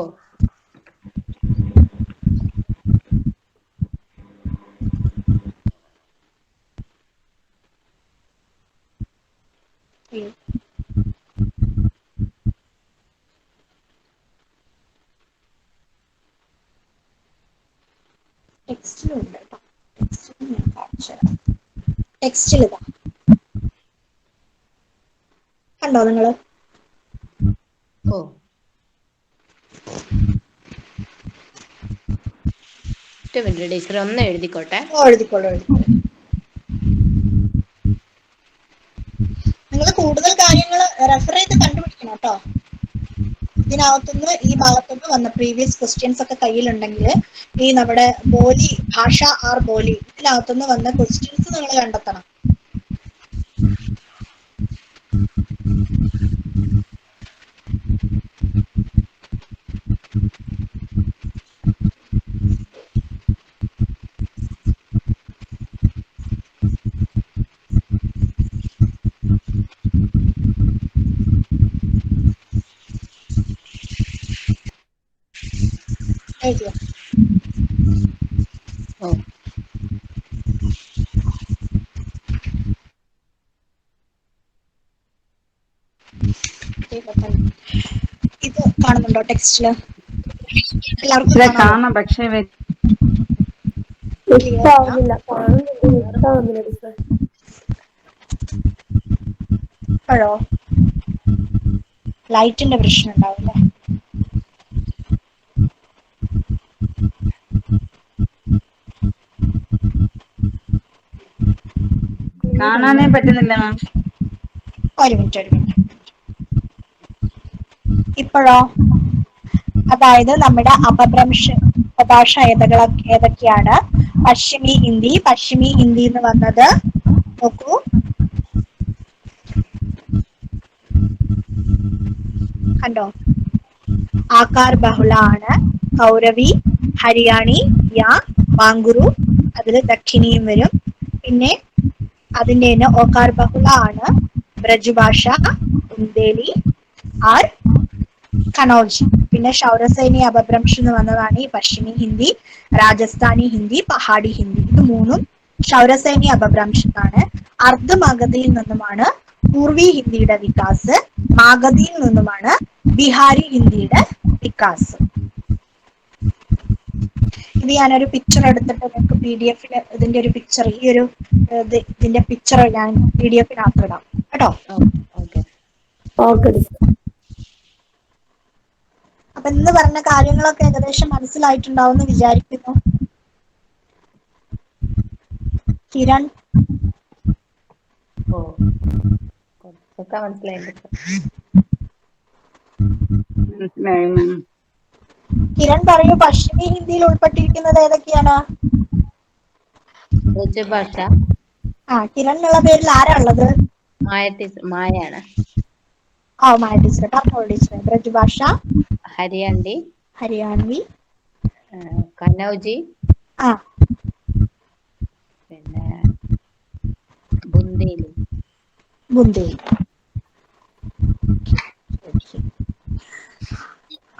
[SPEAKER 1] ടെക്സ്റ്റിലുണ്ട് കേട്ടോ. ടെക്സ്റ്റിൽ ഞാൻ കാണിച്ചു തരാം. ടെക്സ്റ്റിൽ ഇതാ കണ്ടോ നിങ്ങള്?
[SPEAKER 5] ഓ. ടീച്ചർ ഒന്ന് എഴുതിക്കോട്ടെ.
[SPEAKER 1] എഴുതിക്കോളൂ. നിങ്ങൾ കൂടുതൽ കാര്യങ്ങൾ റെഫർ ചെയ്ത് കണ്ടുപിടിക്കണം കേട്ടോ. ഇതിനകത്തുനിന്ന് ഈ ഭാഗത്തുനിന്ന് വന്ന പ്രീവിയസ് ക്വസ്റ്റ്യൻസ് ഒക്കെ കയ്യിലുണ്ടെങ്കിൽ ഈ നമ്മുടെ ബോലി ഭാഷ ആർ ബോലി ഇതിനകത്തുനിന്ന് വന്ന ക്വസ്റ്റ്യൻസ് നിങ്ങൾ കണ്ടെത്തണം. എഴുതിയോ?
[SPEAKER 5] ഓ.
[SPEAKER 1] ഇത് കാണുന്നുണ്ടോ ടെക്സ്റ്റില്? എല്ലാവർക്കും
[SPEAKER 3] കാണാം, പക്ഷേ
[SPEAKER 1] ഇപ്പോഴോ? ലൈറ്റിന്റെ പ്രശ്നം ഉണ്ടാവില്ലേ?
[SPEAKER 3] കാണാനേ പറ്റുന്നില്ല മാം.
[SPEAKER 1] ഒരു മിനിറ്റ്. ഇപ്പോഴോ? അതായത് നമ്മുടെ അപഭ്രംശ ഭാഷ ഏതൊക്കെയാണ്? പശ്ചിമി ഹിന്ദി എന്ന് വന്നത് നോക്കൂ. കണ്ടോ? ആകാർ ബഹുള ആണ്. കൗരവി, ഹരിയാണി, യാ, വാങ്കുരു, അതില് ദക്ഷിണിയും വരും. പിന്നെ അതിന്റെ തന്നെ ഓകാർ ബഹുള ആണ് ബ്രജ് ഭാഷ, ബുന്ദേലി, ആർ കനൗജ്. പിന്നെ ഷൗരസൈനി അപഭ്രംശ് എന്ന് വന്നതാണ് ഈ പശ്ചിമി ഹിന്ദി, രാജസ്ഥാനി ഹിന്ദി, പഹാഡി ഹിന്ദി. ഇത് മൂന്നും ഷൗരസൈനി അപഭ്രംശത്താണ്. അർദ്ധ മഗധയിൽ നിന്നുമാണ് പൂർവി ഹിന്ദിയുടെ വികാസ്. മാഗധിയിൽ നിന്നുമാണ് ബിഹാരി ഹിന്ദിയുടെ വികാസ്. ഇത് ഞാനൊരു പിക്ചർ എടുത്തിട്ട് നിങ്ങൾക്ക് PDF ഇതിന്റെ ഒരു പിക്ചർ, ഈ ഒരു ഇതിന്റെ പിക്ചർ ഞാൻ PDF ഇടാം കേട്ടോ.
[SPEAKER 5] ഓക്കെ.
[SPEAKER 6] ഓക്കെ.
[SPEAKER 1] അപ്പൊ ഇന്ന് പറഞ്ഞ കാര്യങ്ങളൊക്കെ ഏകദേശം മനസ്സിലായിട്ടുണ്ടാവും എന്ന് വിചാരിക്കുന്നു. കിരൺ,
[SPEAKER 5] ഓ, കുറച്ചൊക്കെ മനസ്സിലായിട്ടുണ്ട്.
[SPEAKER 3] മനസ്സിലായി മാം.
[SPEAKER 1] കിരൺ പറയൂ, പശ്ചിമി ഹിന്ദിയിൽ ഉൾപ്പെട്ടിരിക്കുന്നത് ഏതൊക്കെയാണ്?
[SPEAKER 5] ബ്രജഭാഷ,
[SPEAKER 1] കിരൺ എന്നുള്ള പേരിൽ ആരാ ഉള്ളത്?
[SPEAKER 5] മായാണ്.
[SPEAKER 1] മായ ടീച്ചർ പറഞ്ഞോളൂ ടീച്ചർ. ബ്രജ് ഭാഷ,
[SPEAKER 5] ഹരിയാണ്ടി,
[SPEAKER 1] ഹരിയാണവി,
[SPEAKER 5] കനൗജി,
[SPEAKER 1] ആ
[SPEAKER 5] പിന്നെ ബുന്ദേലി.
[SPEAKER 1] ബുന്ദേലി.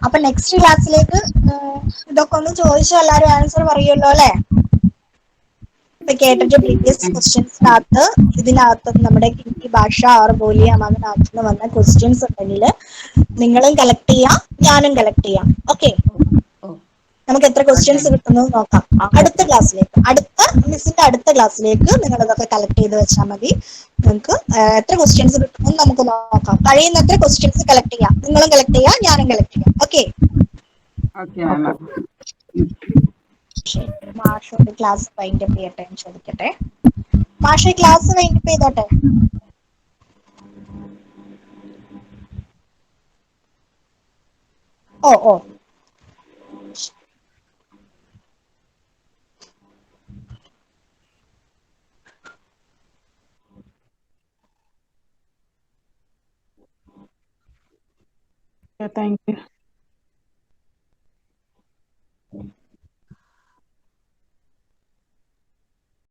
[SPEAKER 1] അപ്പൊ നെക്സ്റ്റ് ക്ലാസ്സിലേക്ക് ഇതൊക്കെ ഒന്ന് ചോദിച്ചു എല്ലാരും ആൻസർ പറയുമല്ലോ അല്ലെ? ഇപ്പൊ കേട്ടിട്ട് പ്രീവിയസ് ക്വസ്റ്റ്യൻസിനകത്ത് ഇതിനകത്ത് നമ്മുടെ ഹിന്ദി ഭാഷ ഓർ ബോലിയം അതിനകത്ത് നിന്ന് വന്ന ക്വസ്റ്റ്യൻസ് ഉണ്ടെങ്കിൽ നിങ്ങളും കളക്ട് ചെയ്യാം, ഞാനും കളക്ട് ചെയ്യാം. ഓക്കെ,
[SPEAKER 5] ഓ,
[SPEAKER 1] നമുക്ക് എത്ര ക്വസ്റ്റ്യൻസ് കിട്ടുന്നത് നോക്കാം അടുത്ത ക്ലാസ്സിലേക്ക്. മിസ്സിന്റെ അടുത്ത ക്ലാസ്സിലേക്ക് നിങ്ങൾ ഇതൊക്കെ കളക്ട് ചെയ്ത് വെച്ചാൽ മതി. നിങ്ങൾക്ക് എത്ര ക്വസ്റ്റ്യൻസ് കിട്ടുമെന്ന് നമുക്ക് നോക്കാം. കഴിയുന്നത്ര ക്വസ്റ്റ്യൻസ് കളക്ട് ചെയ്യാം. നിങ്ങളും കളക്ട് ചെയ്യാം, ഞാനും കളക്ട് ചെയ്യാം. Okay,
[SPEAKER 3] okay ma'am.
[SPEAKER 1] മാഷോട് ക്ലാസ് വൈൻഡപ്പ് ചെയ്യട്ടെ എന്ന് ചോദിക്കട്ടെ. മാഷെ ക്ലാസ് വൈൻഡപ്പ് ചെയ്തോട്ടെ. Oh oh
[SPEAKER 2] thank U.